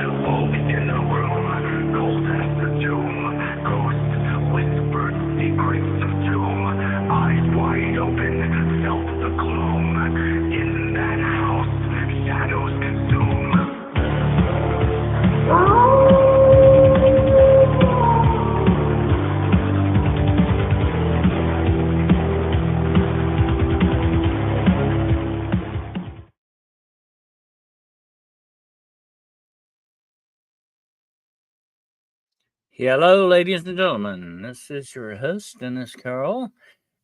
folk in the room, cold as the tomb. Ghosts whispered secrets of doom. Eyes wide open, felt the gloom. In that house, shadows consume. Hello, ladies and gentlemen. This is your host, Dennis Carroll,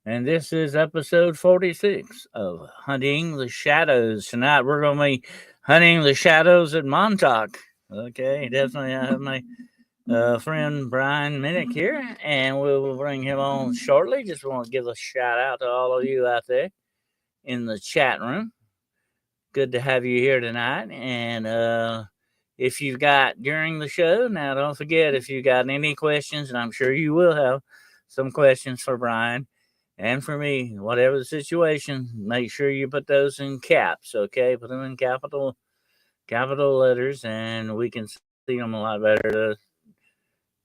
and this is episode 46 of Hunting the Shadows. Tonight, we're going to be hunting the shadows at Montauk. Okay, definitely. I have my friend Brian Minnick here, and we will bring him on shortly. Just want to give a shout out to all of you out there in the chat room. Good to have you here tonight, and if you've got during the show, now don't forget if you got any questions, and I'm sure you will have some questions for Brian and for me, whatever the situation, make sure you put those in caps, okay? Put them in capital letters, and we can see them a lot better.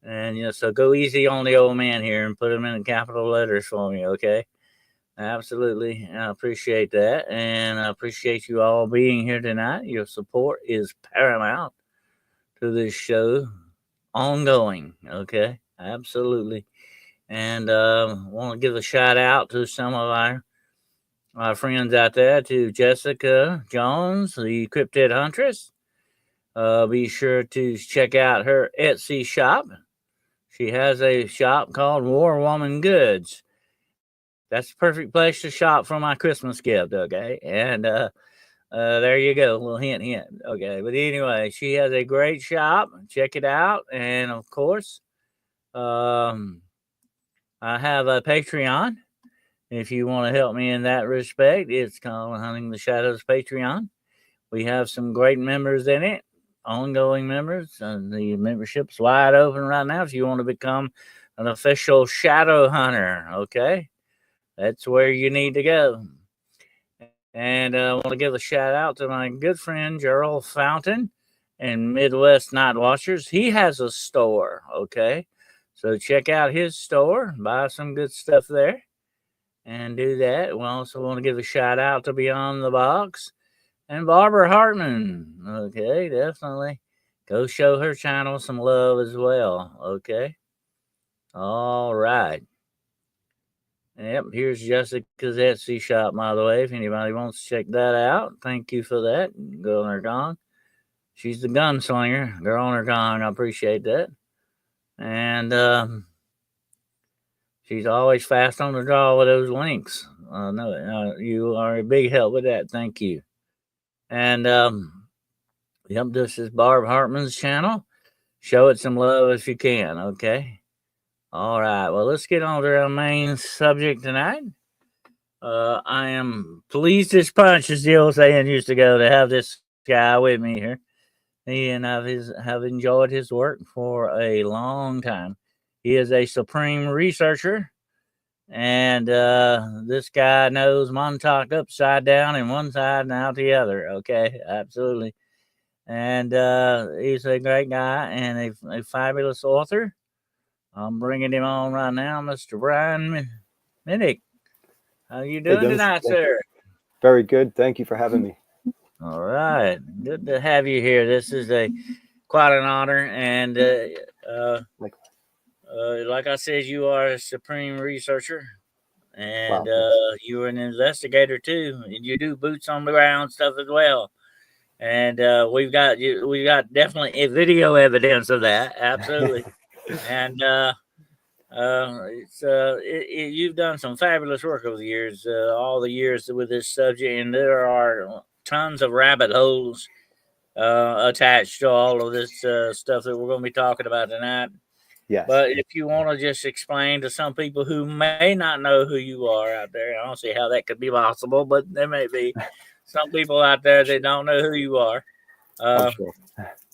And so go easy on the old man here and put them in capital letters for me, okay? Absolutely. I appreciate that, and I appreciate you all being here tonight. Your support is paramount to this show, ongoing, okay? Absolutely. And want to give a shout out to some of our friends out there, to Jessica Jones, the Cryptid Huntress. Be sure to check out her Etsy shop. She has a shop called War Woman Goods. That's the perfect place to shop for my Christmas gift, okay? And there you go, a little hint, okay? But anyway, she has a great shop. Check it out. And of course, I have a Patreon. If you want to help me in that respect, it's called Hunting the Shadows Patreon. We have some great members in it, ongoing members. The membership's wide open right now if you want to become an official shadow hunter, okay? That's where you need to go. And I want to give a shout out to my good friend Gerald Fountain and Midwest Night Watchers. He has a store, okay? So check out his store, buy some good stuff there, and do that. We also want to give a shout out to Beyond the Box and Barbara Hartman, okay? Definitely go show her channel some love as well, okay? All right. Yep, here's Jessica's Etsy shop, by the way, if anybody wants to check that out. Thank you for that. Girl on her gong. She's the gunslinger. Girl on her gong. I appreciate that. And she's always fast on the draw with those links. No, you are a big help with that. Thank you. And yep, this is Barb Hartman's channel. Show it some love if you can, okay? All right, well, let's get on to our main subject tonight. I am pleased as punch, as the old saying used to go, to have this guy with me here. He and I have enjoyed his work for a long time. He is a supreme researcher, and this guy knows Montauk upside down and one side and out the other. Okay, absolutely. And he's a great guy and a fabulous author. I'm bringing him on right now, Mr. Brian Minnick. How you doing tonight, sir? Very good. Thank you for having me. All right. Good to have you here. This is quite an honor. And like I said, you are a supreme researcher. And you're an investigator, too. And you do boots on the ground stuff as well. And we've got definitely video evidence of that. Absolutely. And you've done some fabulous work over the years, all the years with this subject, and there are tons of rabbit holes attached to all of this stuff that we're going to be talking about tonight. Yes. But if you want to just explain to some people who may not know who you are out there, I don't see how that could be possible, but there may be some people out there that don't know who you are. Sure.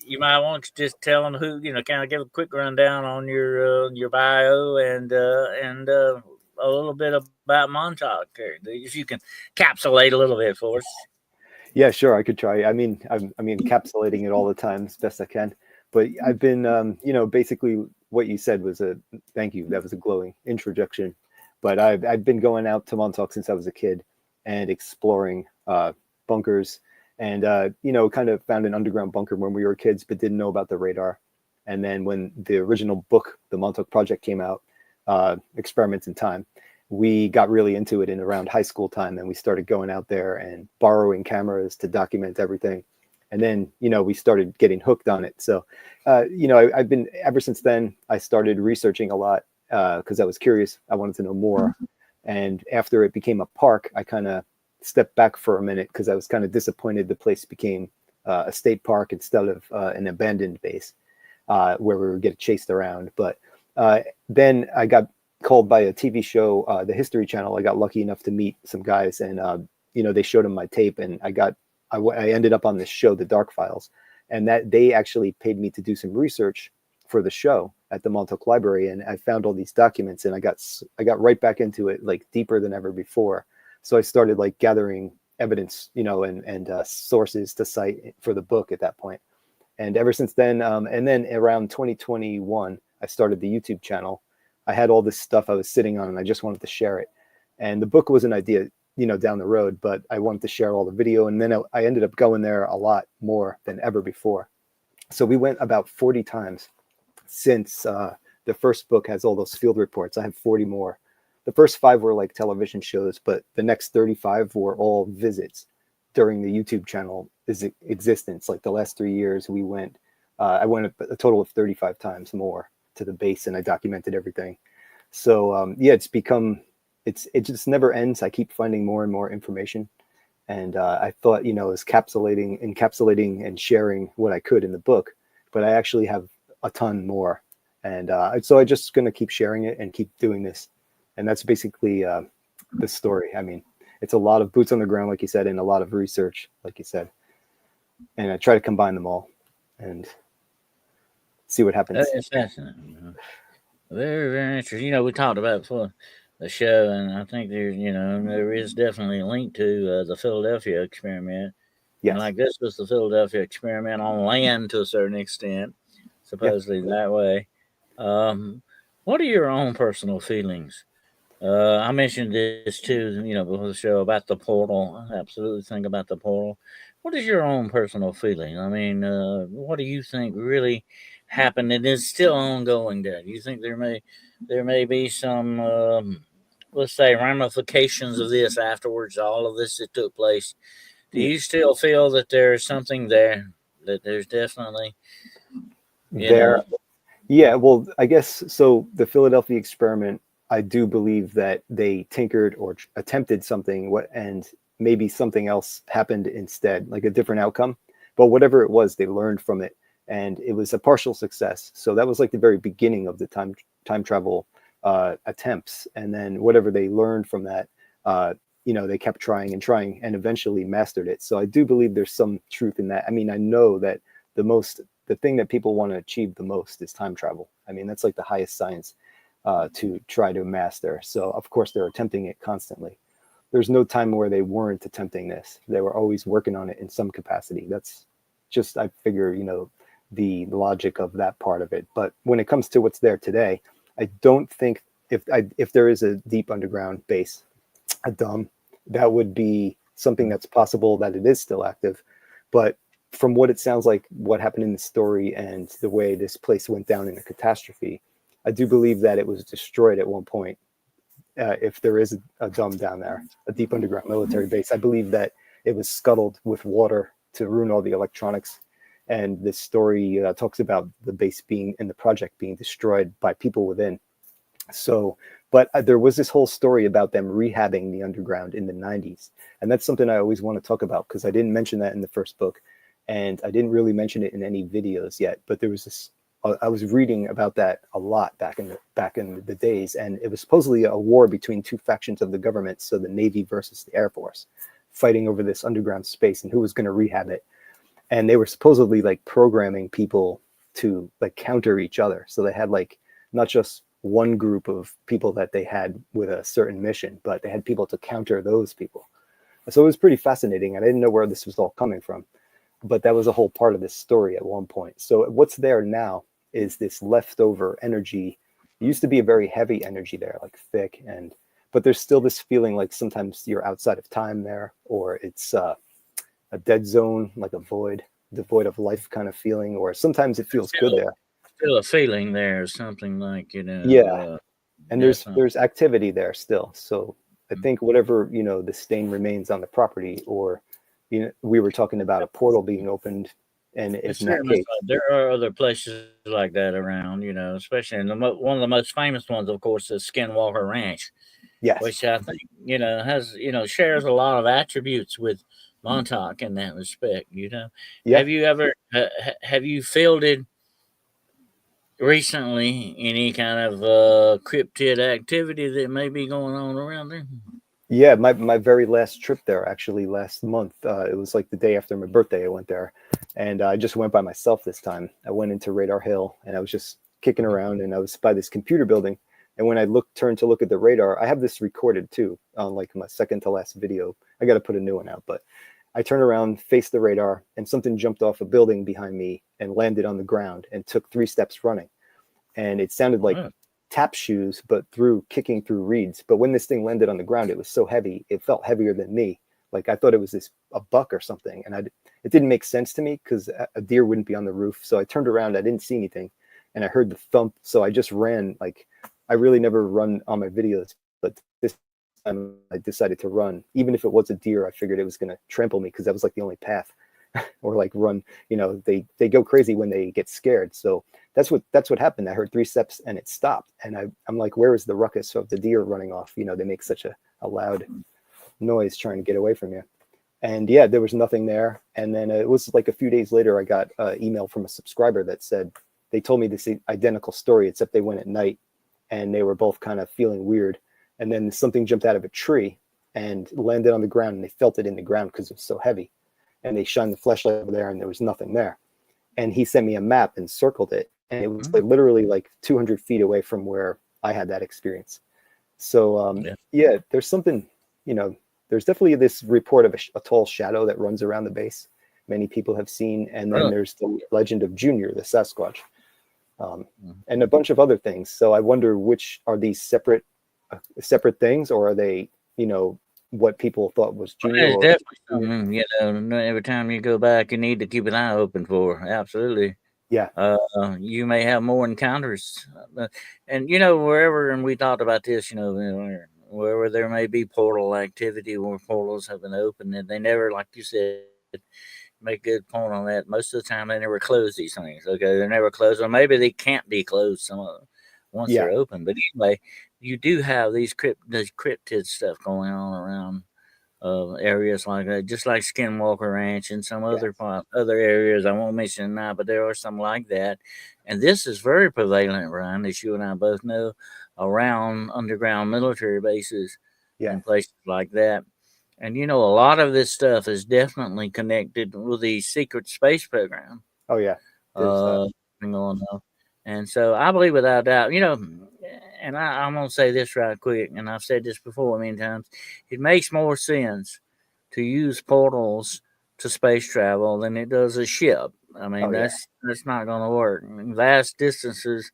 You might want to just tell them who, kind of give a quick rundown on your bio and a little bit about Montauk, if you can capsulate a little bit for us. Yeah, sure. I could try. I mean, I'm encapsulating it all the time as best I can. But I've been, basically what you said was thank you. That was a glowing introduction. But I've been going out to Montauk since I was a kid and exploring bunkers and, kind of found an underground bunker when we were kids, but didn't know about the radar. And then when the original book, the Montauk Project, came out, Experiments in Time, we got really into it in around high school time, and we started going out there and borrowing cameras to document everything. And then, we started getting hooked on it. So, I've been, ever since then, I started researching a lot because I was curious. I wanted to know more. And after it became a park, I kind of stepped back for a minute because I was kind of disappointed the place became a state park instead of an abandoned base where we would get chased around. But then I got called by a TV show, the History Channel. I got lucky enough to meet some guys, and they showed them my tape, and I ended up on this show, The Dark Files, and that they actually paid me to do some research for the show at the Montauk Library, and I found all these documents, and I got right back into it, like deeper than ever before. So I started like gathering evidence, and sources to cite for the book at that point. And ever since then, and then around 2021, I started the YouTube channel. I had all this stuff I was sitting on, and I just wanted to share it. And the book was an idea, down the road, but I wanted to share all the video. And then I ended up going there a lot more than ever before. So we went about 40 times since the first book has all those field reports. I have 40 more. The first 5 were like television shows, but the next 35 were all visits during the YouTube channel existence. Like the last 3 years, I went a total of 35 times more to the base, and I documented everything. So it just never ends. I keep finding more and more information, and I thought, as encapsulating and sharing what I could in the book, but I actually have a ton more, and so I'm just going to keep sharing it and keep doing this, and that's basically the story. I mean, it's a lot of boots on the ground, like you said, and a lot of research, like you said, and I try to combine them all and see what happens. That is fascinating. Very, very interesting. We talked about before the show, and I think there is definitely a link to the Philadelphia experiment. Yes. And like this was the Philadelphia experiment on land to a certain extent, supposedly that way. What are your own personal feelings? I mentioned this too, before the show about the portal. I absolutely think about the portal. What is your own personal feeling? I mean, what do you think really happened and is still ongoing there? Do you think there may be some, let's say, ramifications of this afterwards, all of this that took place? Do you still feel that there's something there? That there's definitely, there. Yeah, well, I guess so. The Philadelphia experiment, I do believe that they tinkered or attempted something, and maybe something else happened instead, like a different outcome. But whatever it was, they learned from it, and it was a partial success. So that was like the very beginning of the time travel attempts, and then whatever they learned from that, they kept trying and eventually mastered it. So I do believe there's some truth in that. I mean, I know that the thing that people want to achieve the most is time travel. I mean, that's like the highest science to try to master. So of course they're attempting it constantly. There's no time where they weren't attempting this. They were always working on it in some capacity. That's just, I figure, the logic of that part of it. But when it comes to what's there today, I don't think if there is a deep underground base, a dome, that would be something that's possible, that it is still active. But from what it sounds like, what happened in the story and the way this place went down in a catastrophe, I do believe that it was destroyed at one point. If there is a dome down there, a deep underground military base, I believe that it was scuttled with water to ruin all the electronics. And this story talks about the base being in the project being destroyed by people within. So, but there was this whole story about them rehabbing the underground in the 90s. And that's something I always want to talk about because I didn't mention that in the first book. And I didn't really mention it in any videos yet, but there was this. I was reading about that a lot back in the days, and it was supposedly a war between two factions of the government, so the Navy versus the Air Force, fighting over this underground space and who was going to rehab it. And they were supposedly like programming people to like counter each other. So they had like not just one group of people that they had with a certain mission, but they had people to counter those people. So it was pretty fascinating. I didn't know where this was all coming from, but that was a whole part of this story at one point. So what's there now is this leftover energy. It used to be a very heavy energy there, like thick, but there's still this feeling like sometimes you're outside of time there, or it's a dead zone, like a void, devoid of life kind of feeling, or sometimes it feels good there. Still a feeling there, something like, Yeah, and definitely. there's activity there still. So I think whatever, the stain remains on the property, or we were talking about a portal being opened, and if It's in very that much case, like there are other places like that around, especially in one of the most famous ones, of course, is Skinwalker Ranch, yes, which I think, has, shares a lot of attributes with Montauk in that respect. yeah. Have you fielded recently any kind of cryptid activity that may be going on around there? Yeah, my very last trip there, actually last month, it was like the day after my birthday. I went there, and I just went by myself this time. I went into Radar Hill, and I was just kicking around, and I was by this computer building. And when I turned to look at the radar, I have this recorded too on like my second to last video. I got to put a new one out, but I turned around, faced the radar, and something jumped off a building behind me and landed on the ground and took 3 steps running. And it sounded like Wow. tap shoes, but kicking through reeds. But when this thing landed on the ground, it was so heavy, it felt heavier than me. Like I thought it was a buck or something, and it didn't make sense to me because a deer wouldn't be on the roof. So I turned around, I didn't see anything, and I heard the thump. So I just ran. Like I really never run on my videos, but this time I decided to run, even if it was a deer. I figured it was going to trample me because that was like the only path. Or like run, they go crazy when they get scared. So that's what happened. I heard 3 steps and it stopped, and I'm like, where is the ruckus of the deer running off? They make such a loud noise trying to get away from you. And yeah, there was nothing there. And then it was like a few days later, I got an email from a subscriber that said they told me this identical story, except they went at night, and they were both kind of feeling weird. And then something jumped out of a tree and landed on the ground, and they felt it in the ground because it was so heavy. And they shined the flashlight over there, and there was nothing there. And he sent me a map and circled it, and it was like literally like 200 feet away from where I had that experience. So yeah, there's something, there's definitely this report of a tall shadow that runs around the base. Many people have seen, and then there's the legend of Junior, the Sasquatch, and a bunch of other things. So I wonder, which are these separate things, or are they, what people thought was Junior? It's Or definitely something, every time you go back, you need to keep an eye open for. Absolutely. yeah, You may have more encounters. And, wherever, and we talked about this, wherever there may be portal activity where portals have been opened, and they never, like you said, make a good point on that. Most of the time, they never close these things. Okay, they're never closed, or maybe they can't be closed some of them once yeah, they're open. But anyway, you do have these cryptid stuff going on around areas like that, just like Skinwalker Ranch and some yeah. other areas. I won't mention now, but there are some like that. And this is very prevalent, Ryan, as you and I both know, around underground military bases Yeah. and places like that. And a lot of this stuff is definitely connected with the secret space program Oh yeah. There's uh, going on. And so I believe without doubt, and I'm going to say this right quick, and I've said this before many times, it makes more sense to use portals to space travel than it does a ship. I mean, oh yeah. that's not going to work. Vast distances,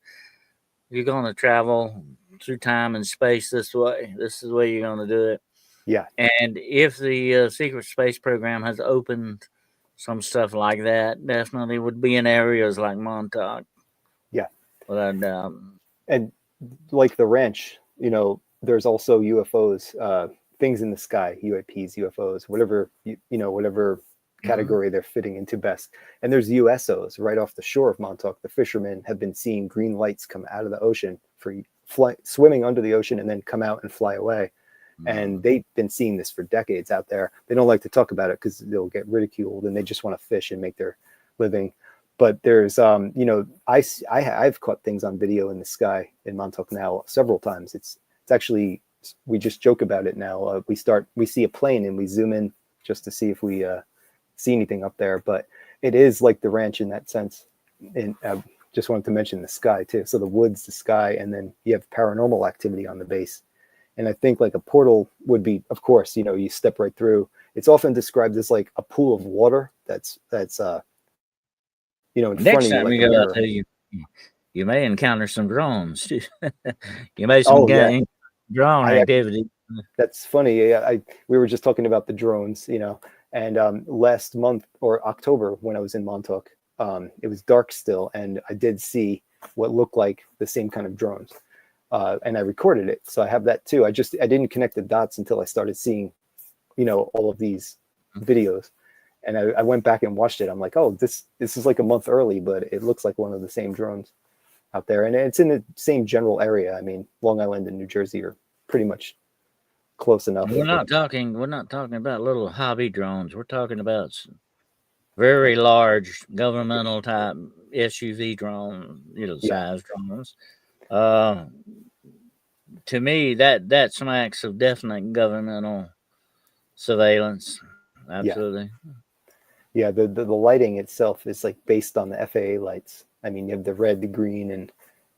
you're going to travel through time and space this way. This is the way you're going to do it. Yeah. And if the secret space program has opened some stuff like that, definitely would be in areas like Montauk, Yeah. without doubt. And like the ranch, there's also UFOs, things in the sky, UAPs, UFOs, whatever whatever category they're fitting into best. And there's USOs right off the shore of Montauk. The fishermen have been seeing green lights come out of the ocean swimming under the ocean and then come out and fly away. And they've been seeing this for decades out there. They don't like to talk about it because they'll get ridiculed, and they just want to fish and make their living. But there's, I've caught things on video in the sky in Montauk now several times. It's actually, we just joke about it now. We see a plane and we zoom in just to see if we see anything up there. But it is like the ranch in that sense. And just wanted to mention the sky too. So the woods, the sky, and then you have paranormal activity on the base. And I think like a portal would be, of course, you step right through. It's often described as like a pool of water that's in front Next of you time like you a go out mirror. there, you may encounter some drones. You may some Oh yeah, drone I activity. that's funny. We were just talking about the drones, and last month or October when I was in Montauk, it was dark still, and I did see what looked like the same kind of drones, and I recorded it, so I have that too. I didn't connect the dots until I started seeing, all of these videos, and I went back and watched it. I'm like, oh, this is like a month early, but it looks like one of the same drones out there, and it's in the same general area. I mean, Long Island and New Jersey are pretty much close enough. We're not talking about little hobby drones. We're talking about very large governmental type SUV drone, Yeah, size drones. Uh, to me, that smacks of definite governmental surveillance. yeah, Absolutely. yeah. The lighting itself is like based on the FAA lights. I mean, you have the red, the green, and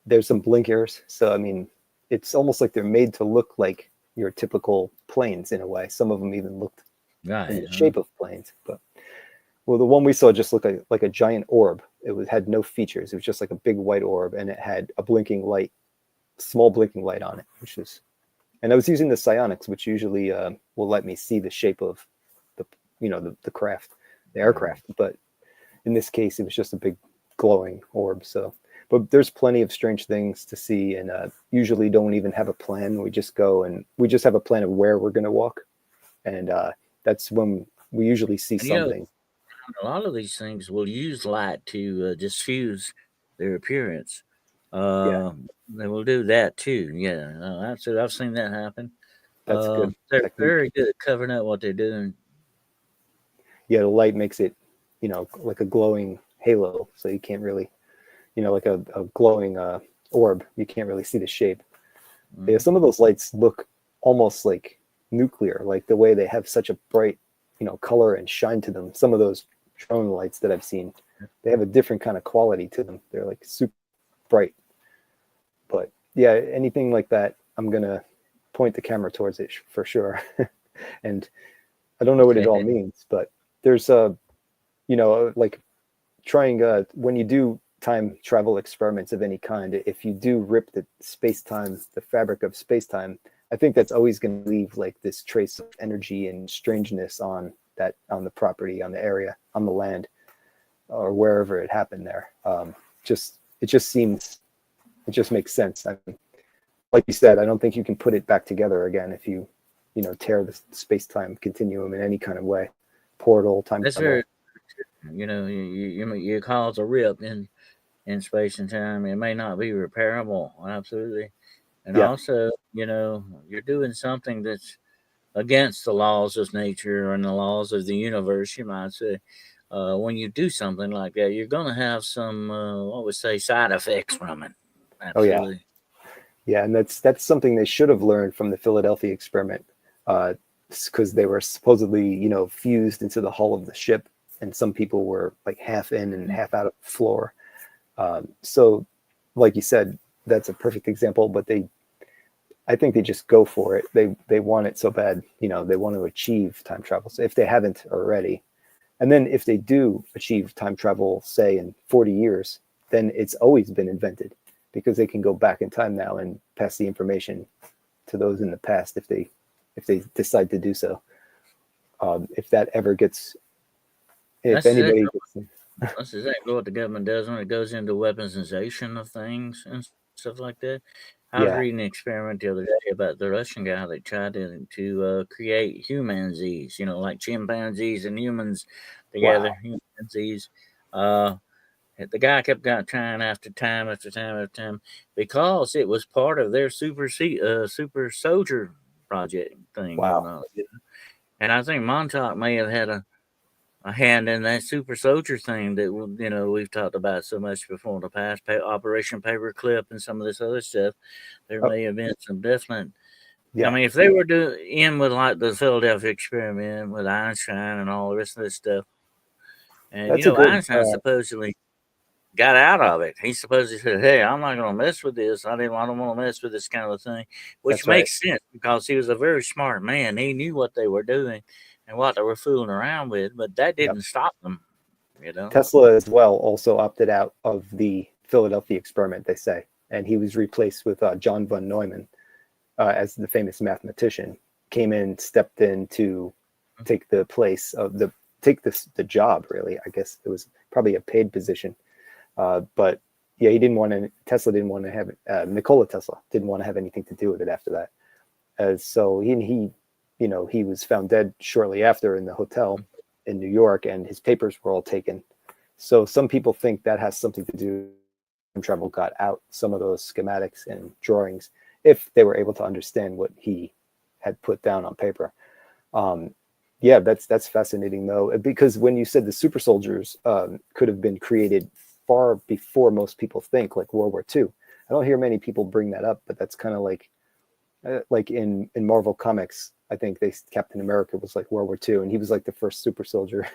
there's some blinkers. So I mean, it's almost like they're made to look like your typical planes in a way. Some of them even looked in Right. the shape of planes. But well, the one we saw just looked like a giant orb. Had no features. It was just like a big white orb, and it had a blinking light, small blinking light on it, which is. And I was using the psionics, which usually will let me see the shape of the the craft, the aircraft. But in this case, it was just a big glowing orb. So, but there's plenty of strange things to see, and usually don't even have a plan. We just go and we just have a plan of where we're going to walk, and that's when we usually see And something. a lot of these things will use light to diffuse their appearance. Yeah, They will do that too. Yeah, absolutely. I've seen that happen. that's good They're technique. very good at covering up what they're doing. Yeah, the light makes it, like a glowing halo, so you can't really, like a glowing orb. You can't really see the shape. Yeah, some of those lights look almost like nuclear, like the way they have such a bright, color and shine to them. Some of those drone lights that I've seen, they have a different kind of quality to them. They're like super bright. But yeah, anything like that, I'm gonna point the camera towards it for sure. And I don't know what it all means, but there's like trying when you do time travel experiments of any kind, if you do rip the fabric of space-time, I think that's always going to leave like this trace of energy and strangeness on the property, on the area, on the land, or wherever it happened there. It just makes sense. I mean, like you said, I don't think you can put it back together again if you tear the space-time continuum in any kind of way. Portal, time That's travel. very, you cause a rip in space and time. It may not be repairable. Absolutely. And Yeah. also, you're doing something that's against the laws of nature and the laws of the universe, you might say. When you do something like that, you're going to have some, what would say, side effects from it. Oh yeah. Absolutely. Yeah, and that's something they should have learned from the Philadelphia experiment, because they were supposedly, fused into the hull of the ship, and some people were like half in and half out of the floor. So, like you said, that's a perfect example. But I think they just go for it. They want it so bad, they want to achieve time travel. So if they haven't already, and then if they do achieve time travel, say in 40 years, then it's always been invented, because they can go back in time now and pass the information to those in the past if they decide to do so. If that ever gets, if That's anybody exactly, gets, that's exactly what the government does when it goes into weaponization of things and stuff like that. I was yeah, reading an experiment the other day about the Russian guy that tried to create humanzees, like chimpanzees and humans wow, together, humanzees. Uh, the guy kept trying after time after time after time because it was part of their super soldier project thing wow, going on. And I think Montauk may have had a hand in that super soldier thing that we've talked about so much before in the past, Operation Paperclip and some of this other stuff. There oh, may have been some definite. I yeah, mean, if they were in with like the Philadelphia experiment with Einstein and all the rest of this stuff, and that's a good, Einstein supposedly got out of it. He supposedly said, "Hey, I'm not going to mess with this. I don't want to mess with this kind of a thing," which That's right. makes sense because he was a very smart man. He knew what they were doing and what they were fooling around with, but that Yep. didn't stop them. You know, Tesla as well also opted out of the Philadelphia experiment, they say, and he was replaced with John von Neumann as the famous mathematician. Came in, stepped in to take the place of the job. Really, I guess it was probably a paid position, but yeah, he didn't want to. Tesla didn't want to have Nikola Tesla didn't want to have anything to do with it after that. So he he was found dead shortly after in the hotel in New York, and his papers were all taken. So some people think that has something to do. Travel got out some of those schematics and drawings if they were able to understand what he had put down on paper. Yeah, that's fascinating though, because when you said the super soldiers could have been created far before most people think, like World War II. I don't hear many people bring that up, but that's kind of like in Marvel Comics. I think Captain America was like World War II, and he was like the first super soldier.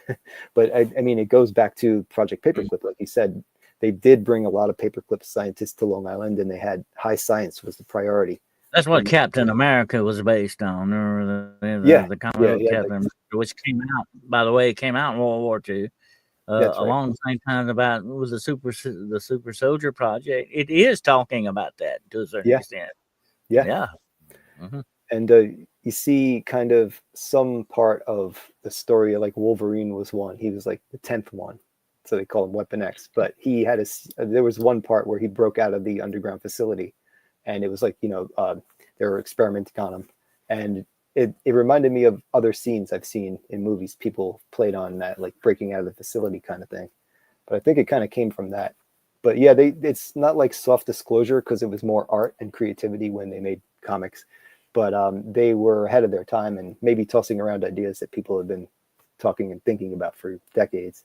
But I mean, it goes back to Project Paperclip, like you said. They did bring a lot of paperclip scientists to Long Island, and they had high science was the priority. that's what Captain America was based on, or the comic book Captain America, which came out. By the way, it came out in World War II. Along the same time about was the super soldier project. It is talking about that to a certain extent. Yeah. Mm-hmm. And you see kind of some part of the story, like Wolverine was one. He was like the 10th one, so they call him Weapon X. But he had there was one part where he broke out of the underground facility, and it was like they were experimenting on him, and it reminded me of other scenes I've seen in movies. People played on that, like breaking out of the facility kind of thing. But I think it kind of came from that. But yeah, it's not like soft disclosure because it was more art and creativity when they made comics. But they were ahead of their time and maybe tossing around ideas that people have been talking and thinking about for decades.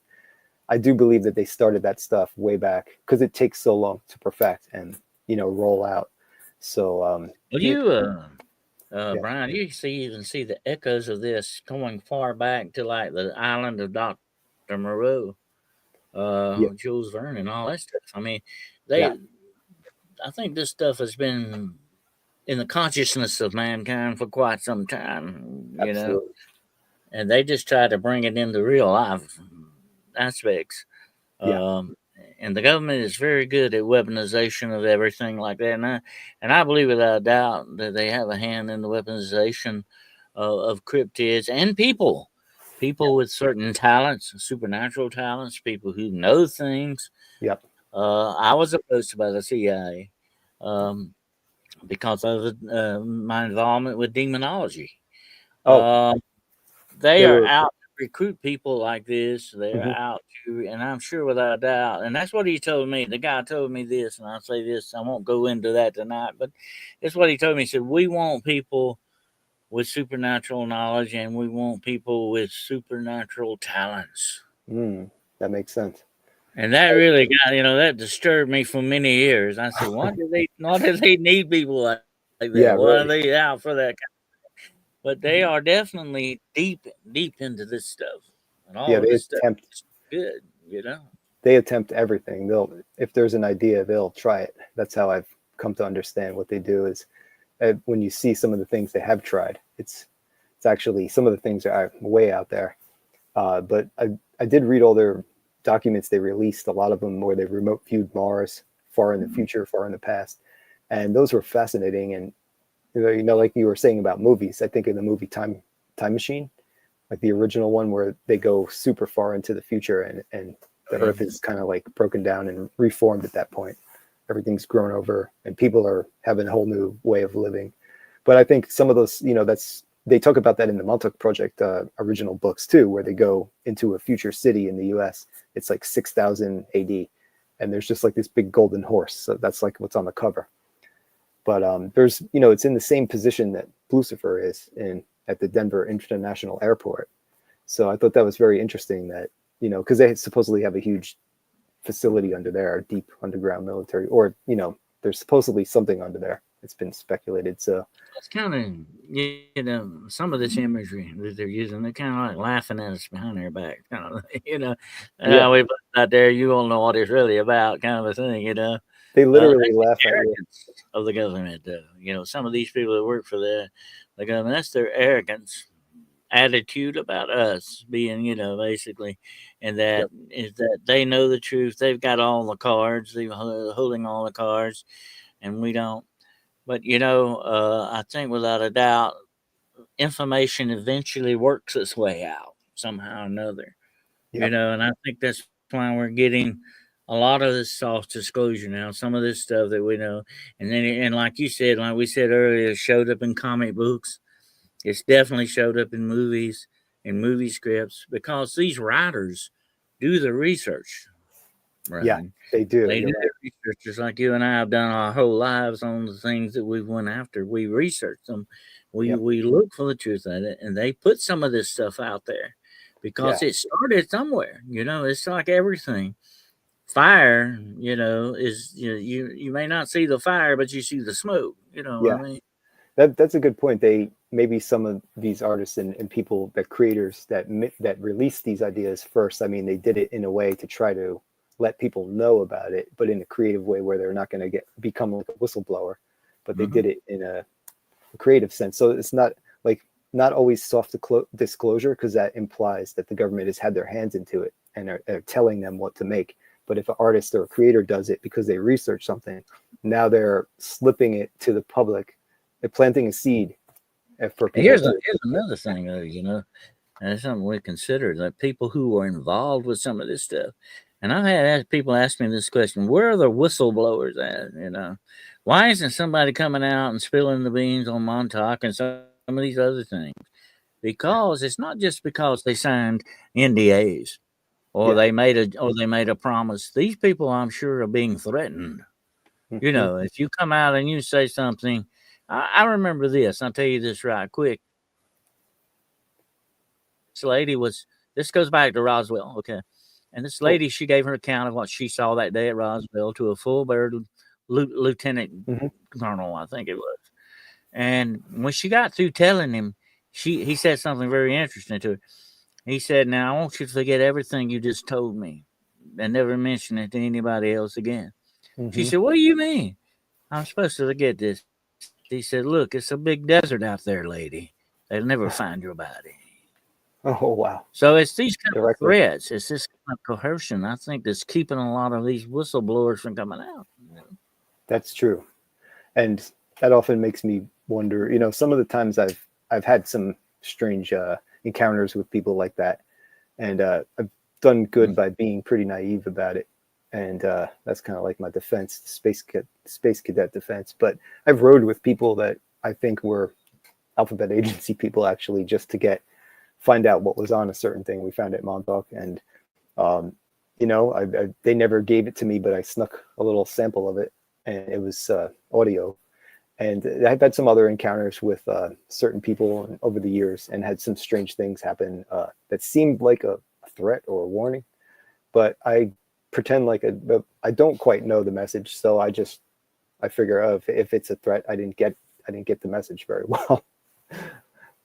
I do believe that they started that stuff way back because it takes so long to perfect and roll out. So Brian, you even see the echoes of this going far back to like the island of Dr. Moreau, Jules Verne, and all that stuff. I mean, I think this stuff has been in the consciousness of mankind for quite some time, know, and they just try to bring it into real life aspects. And the government is very good at weaponization of everything like that. And I believe without a doubt that they have a hand in the weaponization of cryptids and people with certain talents, supernatural talents, people who know things. Yep. I was approached by the CIA because of my involvement with demonology. They are out to recruit people like this. They're out to, and I'm sure without a doubt, and that's what he told me. The guy told me this, and I'll say this. I won't go into that tonight, but it's what he told me. He said, "We want people with supernatural knowledge, and we want people with supernatural talents." That makes sense. And that really got, that disturbed me for many years. I said, why do they need people like that? Yeah, why right. are they out for that? But they are definitely deep into this stuff. And all of this stuff is good, They attempt everything. If there's an idea, they'll try it. That's how I've come to understand what they do is when you see some of the things they have tried, it's actually some of the things are way out there. But I did read all their documents they released, a lot of them where they remote viewed Mars, far in the future, far in the past. And those were fascinating. And, like you were saying about movies, I think in the movie Time Machine, like the original one where they go super far into the future and the Earth is kind of like broken down and reformed at that point. Everything's grown over and people are having a whole new way of living. But I think some of those, they talk about that in the Montauk Project original books too, where they go into a future city in the US. It's like 6000 AD. And there's just like this big golden horse. So that's like what's on the cover. But there's, it's in the same position that Lucifer is at the Denver International Airport. So I thought that was very interesting that, because they supposedly have a huge facility under there, a deep underground military, or, there's supposedly something under there. it's been speculated. So It's kind of, some of this imagery that they're using, they're kind of like laughing at us behind their back, kind of, yeah, we put it out there, you won't know what it's really about, kind of a thing. they literally That's laugh the at you. arrogance of the government, though. Some of these people that work for the government, that's their arrogance attitude about us being, basically, and that Yep. is that they know the truth. They've got all the cards, they're holding all the cards, and we don't. But I think without a doubt, information eventually works its way out somehow or another. Yep. And I think that's why we're getting a lot of this soft disclosure now. Some of this stuff that we know, and like you said, like we said earlier, it showed up in comic books. It's definitely showed up in movies and movie scripts because these writers do the research, Yeah, right? they do. They do You're their right. research just like you and I have done our whole lives on the things that we went after. We research them. We Yep. we look for the truth in it, and they put some of this stuff out there Yeah. because it started somewhere. It's like everything. Fire, is you may not see the fire, but you see the smoke. You know what Yeah. I mean? That's a good point. They maybe some of these artists and people that creators that release these ideas first. I mean, they did it in a way to try to let people know about it, but in a creative way where they're not going to become like a whistleblower, but they Hmm. did it in a creative sense. So it's not like not always soft disclosure because that implies that the government has had their hands into it and are telling them what to make. But if an artist or a creator does it because they research something, now they're slipping it to the public. They're planting a seed for And people to. here's another thing, though. And it's something we consider that people who are involved with some of this stuff. And I've had people ask me this question: where are the whistleblowers at? Why isn't somebody coming out and spilling the beans on Montauk and some of these other things? Because it's not just because they signed NDAs or Yeah. they made a promise. These people, I'm sure, are being threatened. Hmm. If you come out and you say something, I remember this. I'll tell you this right quick. This lady was. This goes back to Roswell, okay? And this Cool. lady, she gave her account of what she saw that day at Roswell to a full-bird lieutenant Hmm. colonel, I think it was. And when she got through telling him, he said something very interesting to her. He said, "Now I want you to forget everything you just told me, and never mention it to anybody else again." She Hmm. said, "What do you mean? I'm supposed to forget this?" He said, "Look, it's a big desert out there, lady. They'll never find your body." Oh wow. So it's these kind of Directly. threats, it's this kind of coercion, I think, that's keeping a lot of these whistleblowers from coming out. That's true. And that often makes me wonder. Some of the times I've had some strange encounters with people like that, and I've done good by being pretty naive about it. And that's kind of like my defense, space cadet defense. But I've rode with people that I think were alphabet agency people actually, just to find out what was on a certain thing we found at Montauk. And um, they never gave it to me, but I snuck a little sample of it, and it was audio. And I've had some other encounters with certain people over the years, and had some strange things happen that seemed like a threat or a warning, but I pretend like I don't quite know the message, so I figure, oh, if it's a threat, I didn't get the message very well.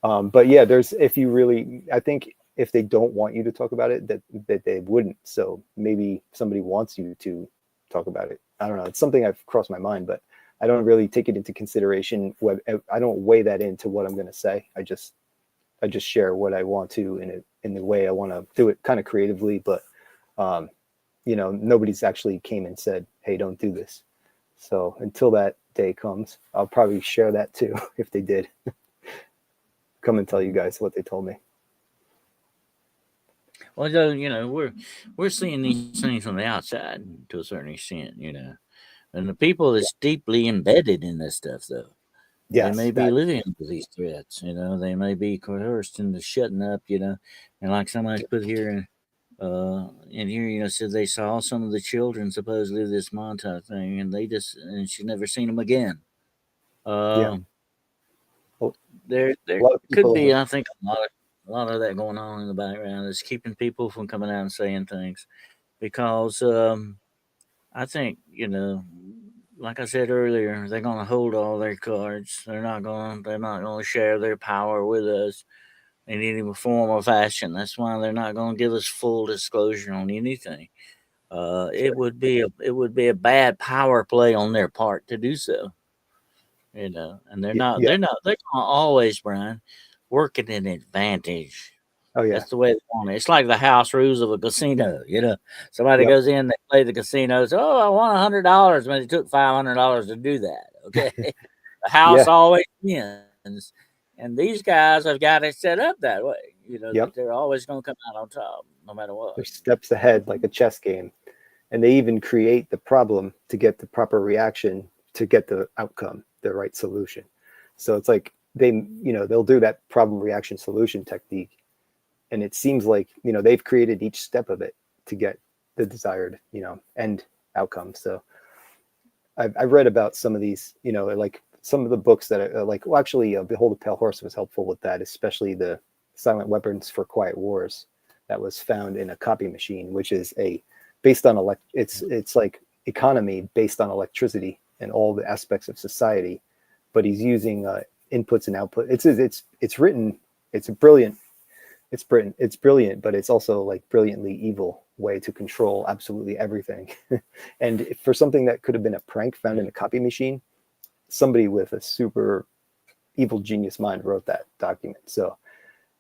But yeah, if you really, I think if they don't want you to talk about it, that they wouldn't. So maybe somebody wants you to talk about it. I don't know. It's something I've crossed my mind, but I don't really take it into consideration. I don't weigh that into what I'm going to say. I just share what I want to in the way I want to do it, kind of creatively. But nobody's actually came and said, "Hey, don't do this." So until that day comes, I'll probably share that too if they did come and tell you guys what they told me. Well, though, we're seeing these things from the outside to a certain extent, and the people Yeah. that's deeply embedded in this stuff, though, they Yes, may be that. living under these threats. They may be coerced into shutting up, and like somebody's put here. In here, said they saw some of the children supposedly this Montauk thing, and she never seen them again. Yeah. Uh, Well, there a lot of could people be, have. I think, a lot of that going on in the background is keeping people from coming out and saying things because I think like I said earlier, they're going to hold all their cards. They're not going to share their power with us in any form or fashion. That's why they're not going to give us full disclosure on anything. It Sure. would be a bad power play on their part to do so. And they're Yeah. not Yeah. they're not they're going to always, Brian, work at an advantage. Oh yeah. That's the way they want it. It's like the house rules of a casino. Somebody Yep. goes in, they play the casinos. Oh, I want $100, but it took $500 to do that. Okay, the house Yeah. always wins, and these guys have got it set up that way. Yep. That they're always going to come out on top, no matter what. They're steps ahead, like a chess game, and they even create the problem to get the proper reaction to get the outcome, the right solution. So it's like they'll do that problem reaction solution technique, and it seems like they've created each step of it to get the desired end outcome. So I've read about some of these, like some of the books that are like, well, actually, Behold the Pale Horse was helpful with that, especially the Silent Weapons for Quiet Wars that was found in a copy machine, which is based on it's like economy based on electricity and all the aspects of society, but he's using inputs and output. It's written. It's brilliant. It's brilliant, but it's also like brilliantly evil way to control absolutely everything. And for something that could have been a prank found in a copy machine, somebody with a super evil genius mind wrote that document. So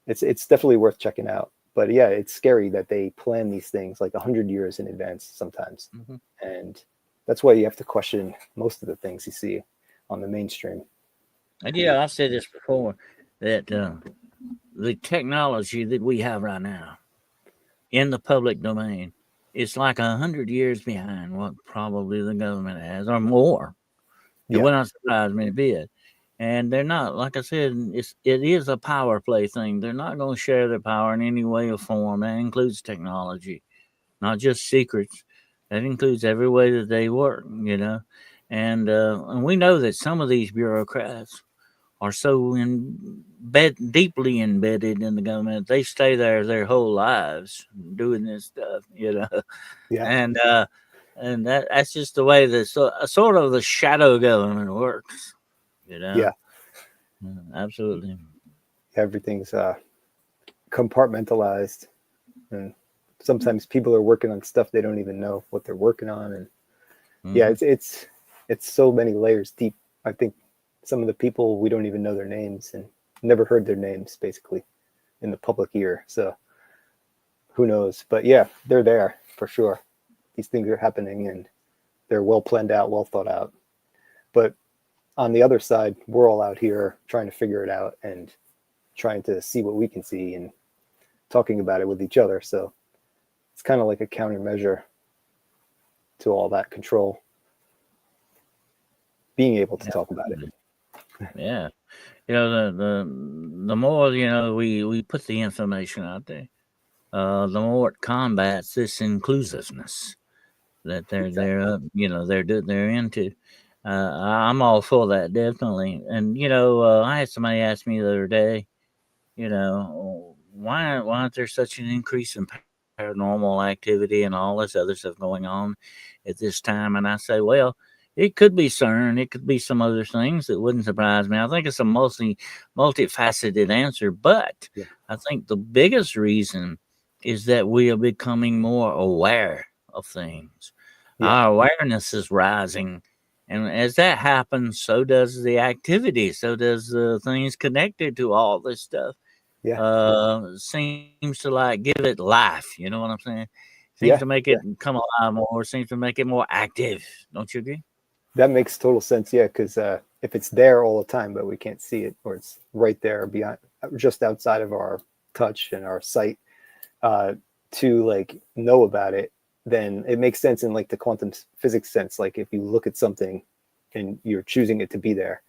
it's definitely worth checking out. But yeah, it's scary that they plan these things like 100 years in advance sometimes. Mm-hmm. And that's why you have to question most of the things you see on the mainstream. And I've said this before, that the technology that we have right now in the public domain, it's like 100 years behind what probably the government has, or more. It Yeah. would not surprise me a bit. And they're not, like I said, it is a power play thing. They're not going to share their power in any way or form. That includes technology, not just secrets. That includes every way that they work. And we know that some of these bureaucrats are so deeply embedded in the government, they stay there their whole lives doing this stuff. Yeah. And that's just the way the sort of the shadow government works. You know, Yeah. Absolutely. Everything's compartmentalized, and sometimes people are working on stuff they don't even know what they're working on. And yeah, Mm-hmm. it's so many layers deep. I think some of the people, we don't even know their names and never heard their names basically in the public ear. So who knows? But yeah, they're there for sure. These things are happening and they're well planned out, well thought out. But on the other side, we're all out here trying to figure it out and trying to see what we can see and talking about it with each other. So it's kind of like a countermeasure to all that control, being able to talk about it. Yeah. The more we put the information out there, the more it combats this inclusiveness that Exactly. they're into. I'm all for that, definitely. And I had somebody ask me the other day, why aren't there such an increase in paranormal activity and all this other stuff going on at this time? And I say, well, it could be CERN, it could be some other things that wouldn't surprise me. I think it's a multifaceted answer, but Yeah. I think the biggest reason is that we are becoming more aware of things. Yeah. Our awareness is rising. And as that happens, so does the activity, so does the things connected to all this stuff. Yeah. Seems to like give it life. You know what I'm saying? Seems Yeah. to make Yeah. it come alive more. Seems to make it more active. Don't you agree? That makes total sense. Yeah. Because if it's there all the time, but we can't see it, or it's right there beyond, just outside of our touch and our sight, uh, to like know about it, then it makes sense in like the quantum physics sense. Like if you look at something and you're choosing it to be there.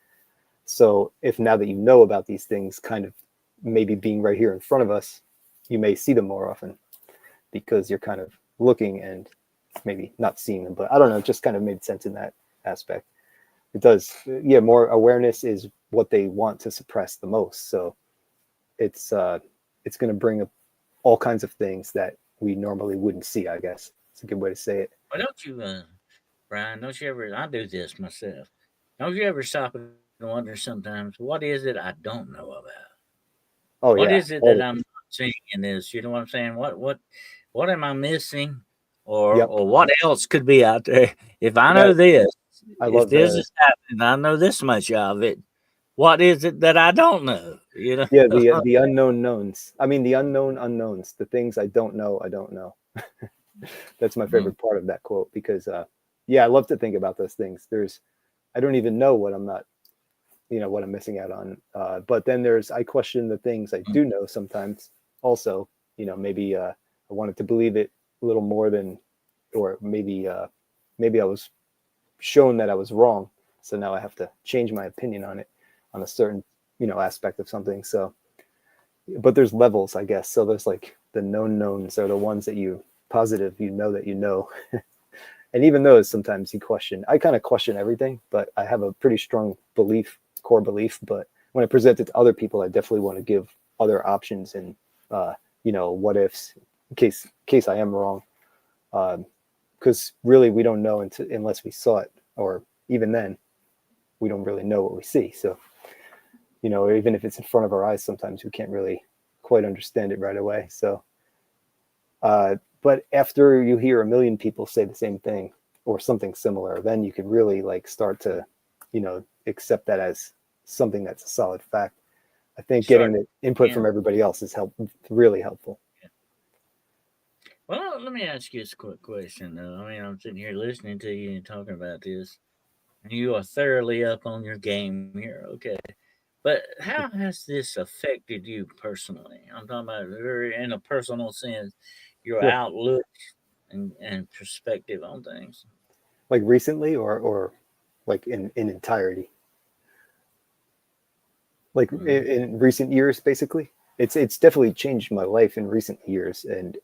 So if now that you know about these things kind of maybe being right here in front of us, you may see them more often because you're kind of looking and maybe not seeing them. But I don't know, it just kind of made sense in that aspect. It does. Yeah, more awareness is what they want to suppress the most. So it's going to bring up all kinds of things that we normally wouldn't see, I guess. It's a good way to say it. Why don't you? Brian, don't you ever? I do this myself. Don't you ever stop and wonder sometimes what is it I don't know about? Oh What yeah, is it that all I'm not seeing in this? You know what I'm saying? What am I missing, yep. or what else could be out there? If I know That this, I if love this the is happening, I know this much of it. What is it that I don't know? You know? yeah the unknown knowns. I mean the unknown unknowns. The things I don't know. I don't know. That's my Mm, favorite part of that quote because yeah, I love to think about those things. There's I don't even know what I'm not what I'm missing out on. But then there's I question the things I mm, do know sometimes. Also, maybe I wanted to believe it a little more than, or maybe I was shown that I was wrong. So now I have to change my opinion on it, on a certain aspect of something. So, but there's levels, I guess. So there's like the known knowns are the ones that you positive that you know. And even those sometimes you question. I kind of question everything, but I have a pretty strong core belief. But when I present it to other people, I definitely want to give other options and what ifs in case I am wrong. Because really we don't know unless we saw it, or even then we don't really know what we see. So even if it's in front of our eyes, sometimes we can't really quite understand it right away. So but after you hear a million people say the same thing or something similar, then you can really like start to, accept that as something that's a solid fact. I think getting start. the input Yeah. from everybody else is really helpful. Well, let me ask you this quick question, though. I mean, I'm sitting here listening to you and talking about this, and you are thoroughly up on your game here. Okay. But how has this affected you personally? I'm talking about very in a personal sense, your Sure. outlook and perspective on things. Like recently or like in entirety, like Mm. in recent years, basically. It's definitely changed my life in recent years, and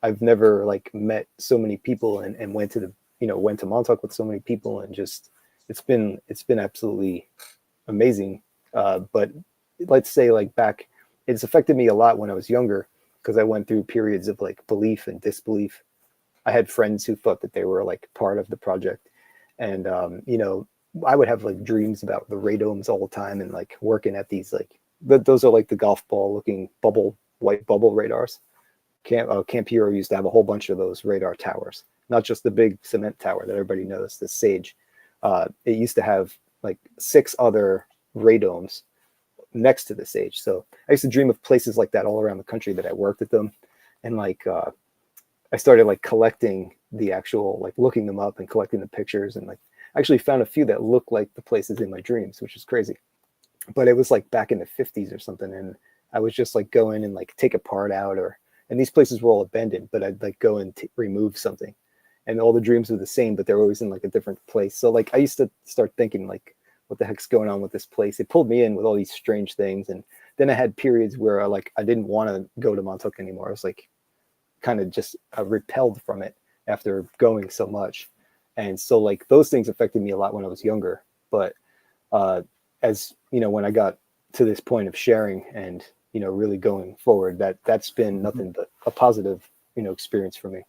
I've never like met so many people and went to Montauk with so many people, and just it's been absolutely amazing. But let's say like back, it's affected me a lot when I was younger because I went through periods of like belief and disbelief. I had friends who thought that they were like part of the project, and I would have like dreams about the radomes all the time and like working at these like those are like the golf ball looking white bubble radars. Camp Hero used to have a whole bunch of those radar towers, not just the big cement tower that everybody knows, the Sage. It used to have like 6 other radomes next to the Sage. So I used to dream of places like that all around the country that I worked at them, and like I started like collecting the actual like looking them up and collecting the pictures, and like I actually found a few that look like the places in my dreams, which is crazy. But it was like back in the 50s or something, and I was just like go in and like take a part out, or and these places were all abandoned, but I'd like go and remove something, and all the dreams were the same, but they're always in like a different place. So like I used to start thinking like, what the heck's going on with this place? It pulled me in with all these strange things, and then I had periods where I didn't want to go to Montauk anymore. I was like kind of just repelled from it after going so much, and so like those things affected me a lot when I was younger. But uh, as when I got to this point of sharing and really going forward, that's been nothing but a positive experience for me.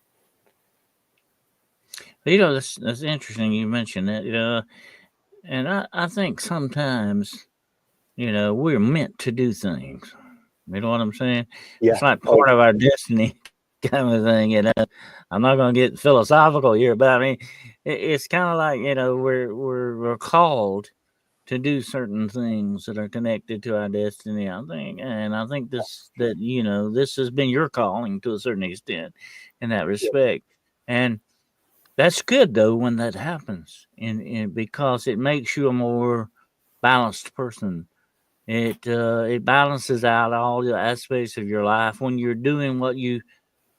That's interesting. You mentioned that. And I think sometimes we're meant to do things. You know what I'm saying? It's Yeah. like Oh part of our destiny kind of thing. I'm not going to get philosophical here, but I mean, it's kind of like we're called to do certain things that are connected to our destiny. I think, and I think this has been your calling to a certain extent in that yeah, respect, and that's good though when that happens, and because it makes you a more balanced person. It balances out all the aspects of your life when you're doing what you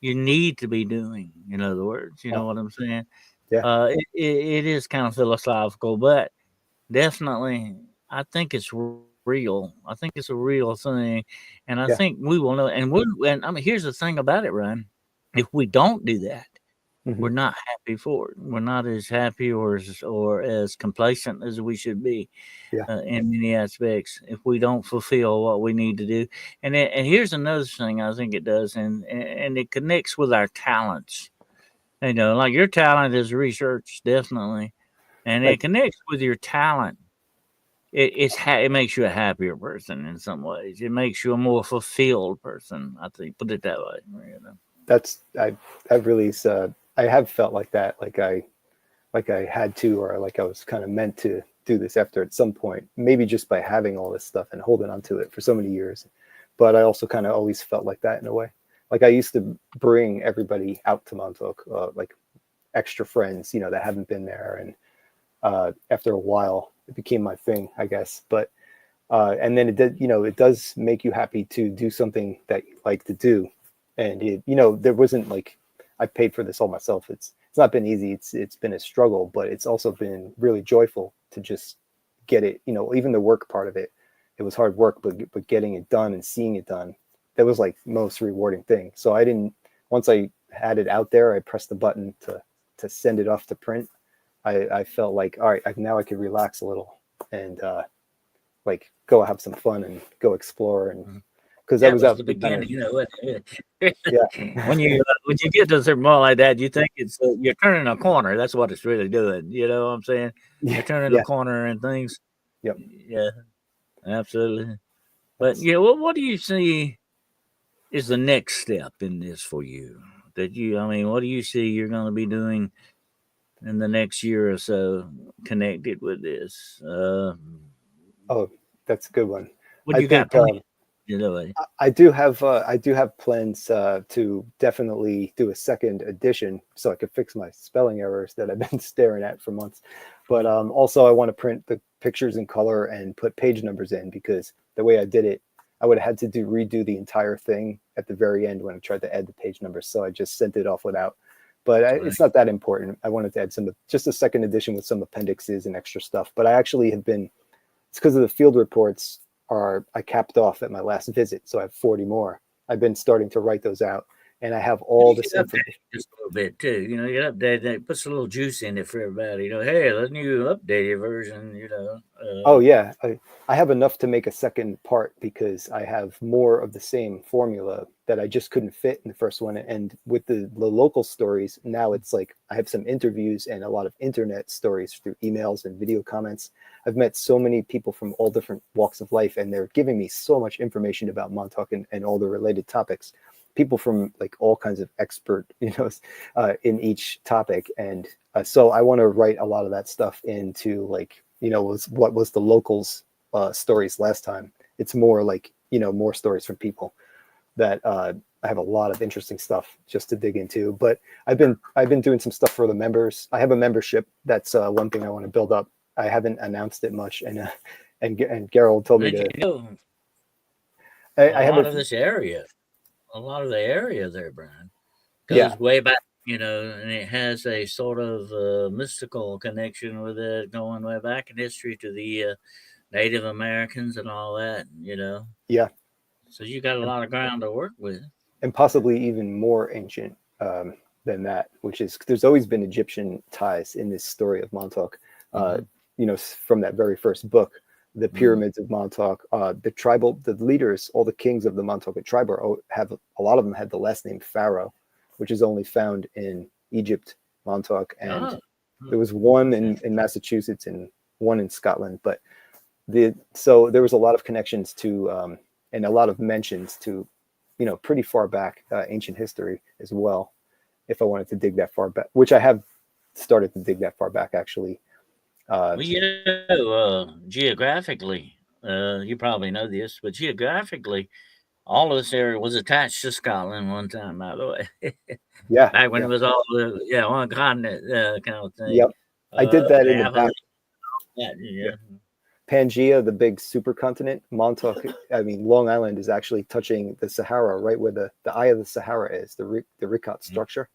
need to be doing. In other words, you oh, know what I'm saying. yeah, It is kind of philosophical, but definitely, I think it's real. I think it's a real thing, and I think yeah. we will know. And I mean, here's the thing about it, Ryan. If we don't do that, Hmm. we're not happy for it. We're not as happy or as complacent as we should be Yeah, in many aspects if we don't fulfill what we need to do. And here's another thing I think it does, and it connects with our talents. You know, like your talent is research, definitely, and it Like, connects with your talent. It makes you a happier person in some ways. It makes you a more fulfilled person. I think, put it that way. You know. that's I've really I have felt like that, like I had to, or like I was kind of meant to do this after at some point, maybe just by having all this stuff and holding on to it for so many years. But I also kind of always felt like that in a way. Like I used to bring everybody out to Montauk, like extra friends, that haven't been there. And after a while, it became my thing, I guess. But and then it did, it does make you happy to do something that you like to do. And there wasn't like I paid for this all myself. It's not been easy. It's been a struggle, but it's also been really joyful to just get it. Even the work part of it, it was hard work, but getting it done and seeing it done, that was like most rewarding thing. So I didn't once I had it out there, I pressed the button to send it off to print. I felt like, all right, now I could relax a little and like go have some fun and go explore. And because I That was was out the for kind beginning, of, you know. yeah. When you get to a certain point like that, you think it's you're turning a corner. That's what it's really doing. You know what I'm saying? Yeah, You're turning a yeah, corner and things. yep. Yeah, absolutely. But That's yeah, what do you see is the next step in this for you? I mean, what do you see you're going to be doing in the next year or so connected with this? Oh, that's a good one. What I do you got think planned? You know, I do have plans to definitely do a second edition so I could fix my spelling errors that I've been staring at for months. But also I want to print the pictures in color and put page numbers in, because the way I did it, I would have had to redo the entire thing at the very end when I tried to add the page numbers. So I just sent it off without. But right. it's not that important. I wanted to add just a second edition with some appendixes and extra stuff. But I actually have been, it's because of the field reports I capped off at my last visit. So I have 40 more. I've been starting to write those out, and I have all You this can update information. it just a little bit too. You know, you can update it, puts a little juice in it for everybody. You know, hey, the new updated version. You know, Oh yeah, I have enough to make a second part because I have more of the same formula that I just couldn't fit in the first one. And with the local stories, now it's like I have some interviews and a lot of internet stories through emails and video comments. I've met so many people from all different walks of life, and they're giving me so much information about Montauk and all the related topics. People from like all kinds of expert, in each topic. And so I want to write a lot of that stuff into like, was what was the locals stories last time. It's more like, more stories from people that I have a lot of interesting stuff just to dig into. But I've been doing some stuff for the members. I have a membership. That's one thing I want to build up. I haven't announced it much, and Gerald told me and to. you know, a I have lot a of this area, a lot of the area there, Brian, yeah. goes way back. You know, and it has a sort of mystical connection with it, going way back in history to the Native Americans and all that. You know, Yeah, so you got a and, lot of ground to work with. and possibly even more ancient than that, which is there's always been Egyptian ties in this story of Montauk. Uh, Mm-hmm. from that very first book, the Mm-hmm. pyramids of Montauk, the leaders, all the kings of the Montauk tribe have a lot of them had the last name Pharaoh, which is only found in Egypt, Montauk, and Oh, there was one in Massachusetts and one in Scotland. But so there was a lot of connections to and a lot of mentions to, pretty far back ancient history as well. If I wanted to dig that far back, which I have started to dig that far back actually. Uh, well, you know, geographically, you probably know this, but geographically, all of this area was attached to Scotland one time, by the way. yeah, Back when it yeah, was all one continent kind of thing. yep. I did that in the Half of back. that, Yeah. yeah. Pangea, the big supercontinent, Montauk, I mean, Long Island is actually touching the Sahara, right where the eye of the Sahara is, the Richat structure,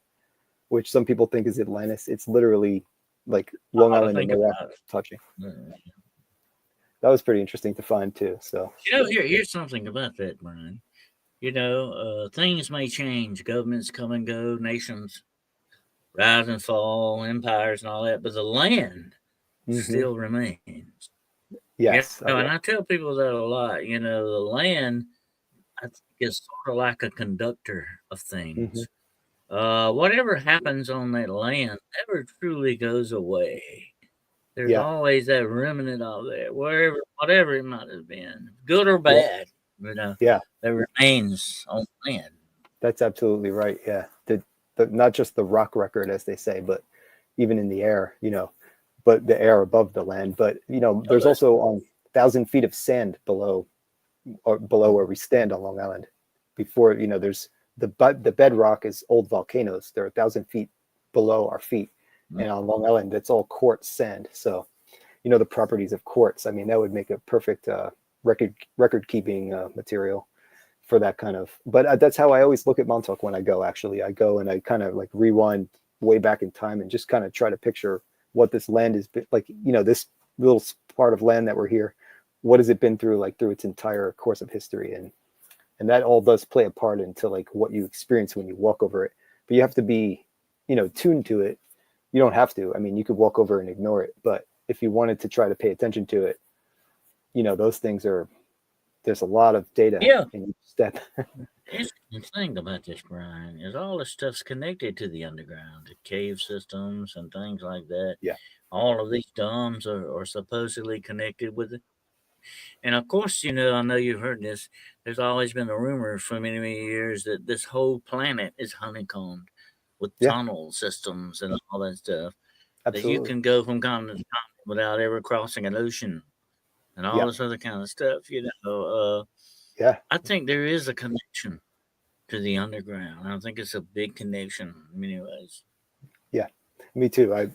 which some people think is Atlantis. It's literally like Long All to Island and think Morocco about. touching. Uh, That was pretty interesting to find too. So You know, here's something about that, Brian. You know, things may change, governments come and go, nations rise and fall, empires and all that, but the land mhm. still remains. You Yes, oh know, and yeah. I tell people that a lot. You know, the land I think is sort of like a conductor of Hmm. things. Whatever happens on that land never truly goes away. There's Yeah, always that remnant of it, whatever it might have been, good or yeah, bad, yeah. that remains on land. That's absolutely right. Yeah, the not just the rock record, as they say, but even in the air, but the air above the land. But Oh, there's that's also 1,000 feet of sand below, or below where we stand on Long Island. Before there's the bedrock is old volcanoes. They're 1,000 feet below our feet, and on Long Island, it's all quartz sand. So the properties of quartz. I mean, that would make a perfect record keeping material for that kind of. But that's how I always look at Montauk when I go. Actually, I go and I kind of like rewind way back in time and just kind of try to picture what this land is like. This little part of land that we're here. What has it been through, like through its entire course of history, and that all does play a part into like what you experience when you walk over it. But you have to be, tuned to it. You don't have to. I mean, you could walk over and ignore it, but if you wanted to try to pay attention to it, those things are. There's a lot of data yeah. in each step. Interesting thing about this, Brian, is all this stuff's connected to the underground, the cave systems and things like that. Yeah. All of these dams are supposedly connected with it. And of course, I know you've heard this. There's always been a rumor for many, many years that this whole planet is honeycombed with Yeah, tunnel systems and all that stuff. That you absolutely. can go from continent to continent without ever crossing an ocean and all Yeah, this other kind of stuff. yeah, I think there is a connection to the underground. I think it's a big connection in many ways. yeah. Me too. I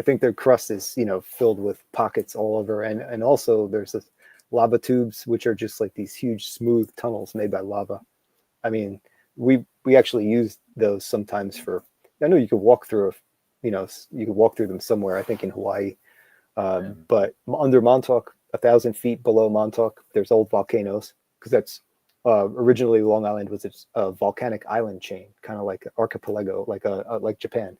think their crust is filled with pockets all over, and also there's this lava tubes which are just like these huge smooth tunnels made by lava. I mean, we actually use those sometimes for. I know you could walk through. You could walk through them somewhere. I think in Hawaii, Um, but under Montauk, 1,000 feet below Montauk, there's old volcanoes because that's originally Long Island was a volcanic island chain, kind of like an archipelago, like Japan.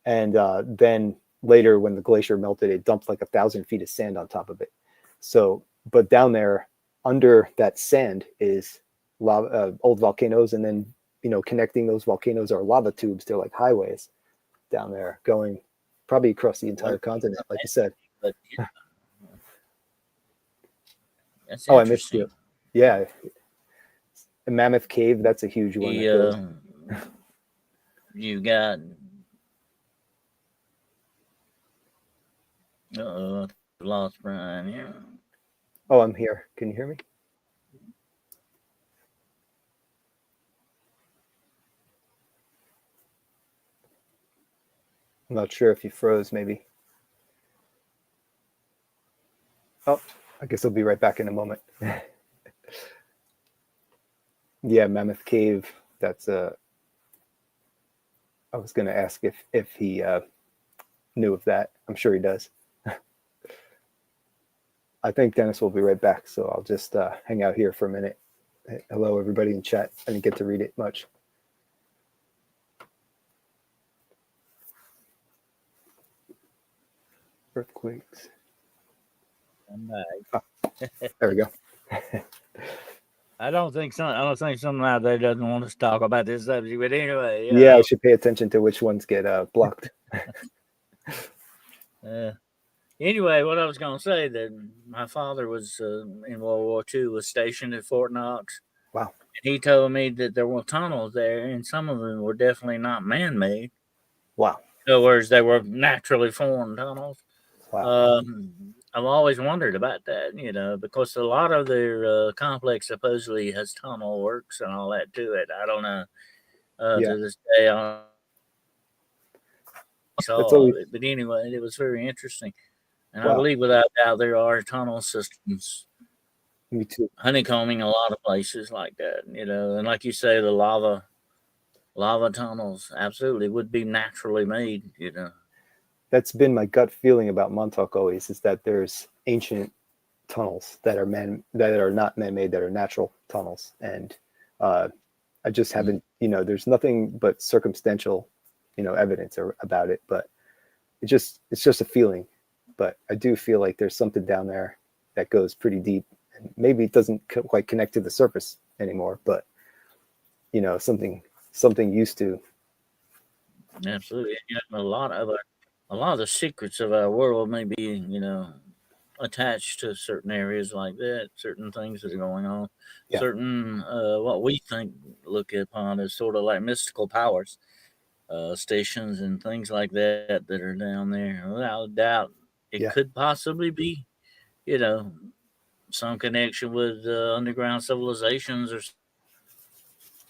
And then later, when the glacier melted, it dumped like 1,000 feet of sand on top of it. So, but down there, under that sand is lava, old volcanoes, and then connecting those volcanoes are lava tubes. They're like highways down there going probably across the entire what, continent, like you said. but yeah, that's Oh, I missed interesting. you. Yeah, the Mammoth Cave. That's a huge one that goes. The you got lost Brian. Yeah, Oh, I'm here. Can you hear me? I'm not sure if you froze. Maybe. Oh, I guess I'll be right back in a moment. Yeah, Mammoth Cave. That's I was going to ask if he knew of that. I'm sure he does. I think Dennis will be right back, so I'll just hang out here for a minute. Hello, everybody in chat. I didn't get to read it much. Earthquakes. I'm back. Oh, there we go. I don't think someone out there doesn't want us to talk about this subject, but anyway, Yeah, I should pay attention to which ones get blocked. Anyway, what I was going to say that my father was in World War II, was stationed at Fort Knox. Wow. And he told me that there were tunnels there, and some of them were definitely not man-made. Wow. In other words, they were naturally formed tunnels. Wow. I've always wondered about that, because a lot of their complex supposedly has tunnel works and all that to it. I don't know. Yeah. To this day, I That's saw always of it. But anyway, it was very interesting. And I wow. believe without doubt there are tunnel systems Me too. honeycombing a lot of places like that, and like you say, the lava tunnels absolutely would be naturally made. That's been my gut feeling about Montauk always is that there's ancient tunnels that are not man-made, that are natural tunnels, and I just haven't. There's nothing but circumstantial, evidence about it, but it's just a feeling. But I do feel like there's something down there that goes pretty deep, and maybe it doesn't quite connect to the surface anymore, but something used to Absolutely. A lot of the secrets of our world may be, attached to certain areas like that, certain things that are going on, Yeah. certain what we think look upon as sort of like mystical powers, stations and things like that are down there. Without a doubt, it Yeah. could possibly be, you know, some connection with underground civilizations or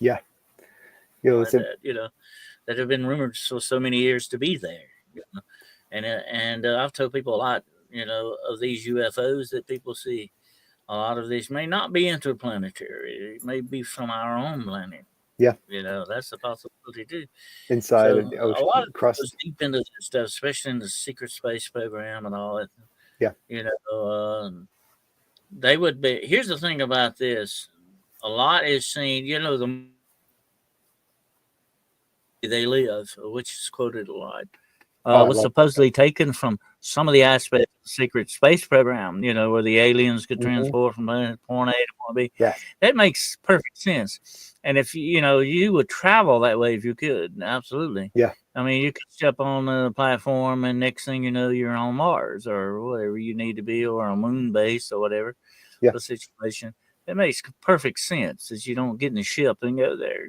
Yeah. You know, like that, that have been rumored so many years to be there. You know? And I've told people a lot, of these UFOs that people see. A lot of these may not be interplanetary. It may be from our own planet. yeah. That's a possibility too. Inside of So the a lot ocean, of it crust. goes deep into this stuff, especially in the secret space program and all that. Yeah. You know, they would be. Here's the thing about this: a lot is seen. The they live, which is quoted a lot, Oh, I was love that. supposedly taken from some of the aspects of the secret space program, where the aliens could Hmm. transport from point A to point B. Yes. That makes perfect sense. And if you would travel that way if you could, absolutely. Yeah. I mean, you could step on the platform, and next thing you know, you're on Mars or whatever you need to be, or a moon base or whatever Yeah. the situation. It makes perfect sense that you don't get in a ship and go there.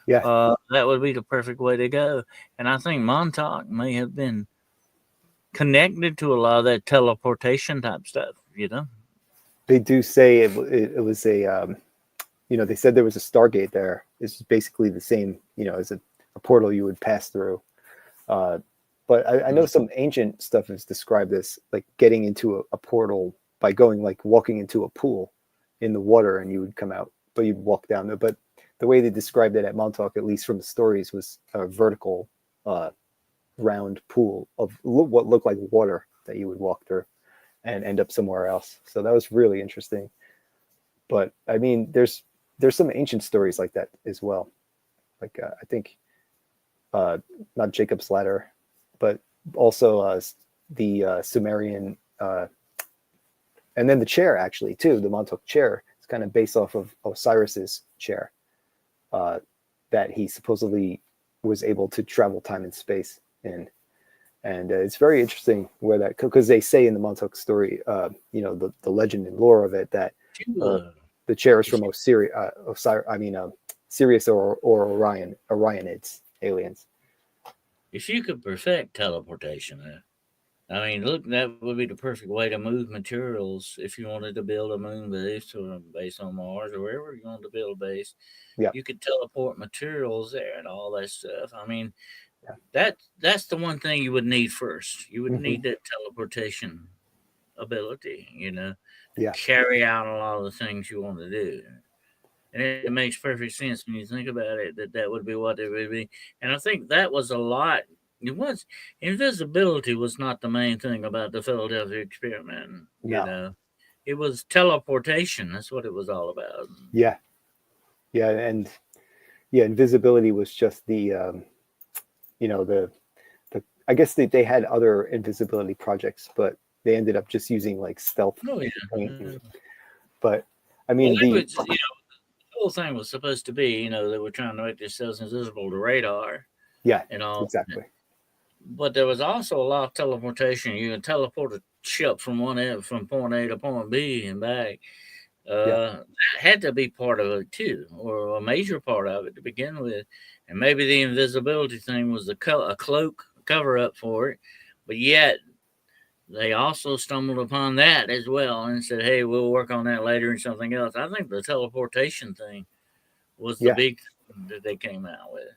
Yeah. That would be the perfect way to go. And I think Montauk may have been connected to a lot of that teleportation type stuff. They do say it was a, they said there was a Stargate there. It's basically the same, as a portal you would pass through. Uh, but I know some ancient stuff has described this, like getting into a portal by going, like walking into a pool in the water, and you would come out, but you'd walk down there. But the way they described it at Montauk, at least from the stories, was a vertical, round pool of what looked like water that you would walk through and end up somewhere else. So that was really interesting. But I mean, there's some ancient stories like that as well. Like I think not Jacob's Ladder, but also the Sumerian, and then the chair actually too. The Montauk chair is kind of based off of Osiris's chair, uh, that he supposedly was able to travel time and space in. And it's very interesting where that, because they say in the Montauk story, the legend and lore of it, that You, uh, the chair is if from you, Sirius or Orionids, aliens. if you could perfect teleportation, I mean, look, that would be the perfect way to move materials if you wanted to build a moon base or a base on Mars or wherever you wanted to build a base. Yeah, You could teleport materials there and all that stuff. I mean, yeah, that's the one thing you would need first. You would hmm need that teleportation ability, to yeah, carry out a lot of the things you want to do. And it makes perfect sense when you think about it that would be what it would be. And I think that was a lot. It was invisibility was not the main thing about the Philadelphia experiment. no, It was teleportation. That's what it was all about. yeah, yeah, and yeah, invisibility was just the, the I guess they had other invisibility projects, but they ended up just using like stealth Oh yeah. paint. But I Well, mean, that was the whole thing was supposed to be. They were trying to make themselves invisible to radar yeah, and all. exactly. But there was also a lot of teleportation. You can teleport a ship from from point A to point B and back. Yeah, That had to be part of it too, or a major part of it to begin with. And maybe the invisibility thing was a cloak cover up for it. But yet they also stumbled upon that as well and said, "Hey, we'll work on that later and something else." I think the teleportation thing was the yeah. big thing that they came out with.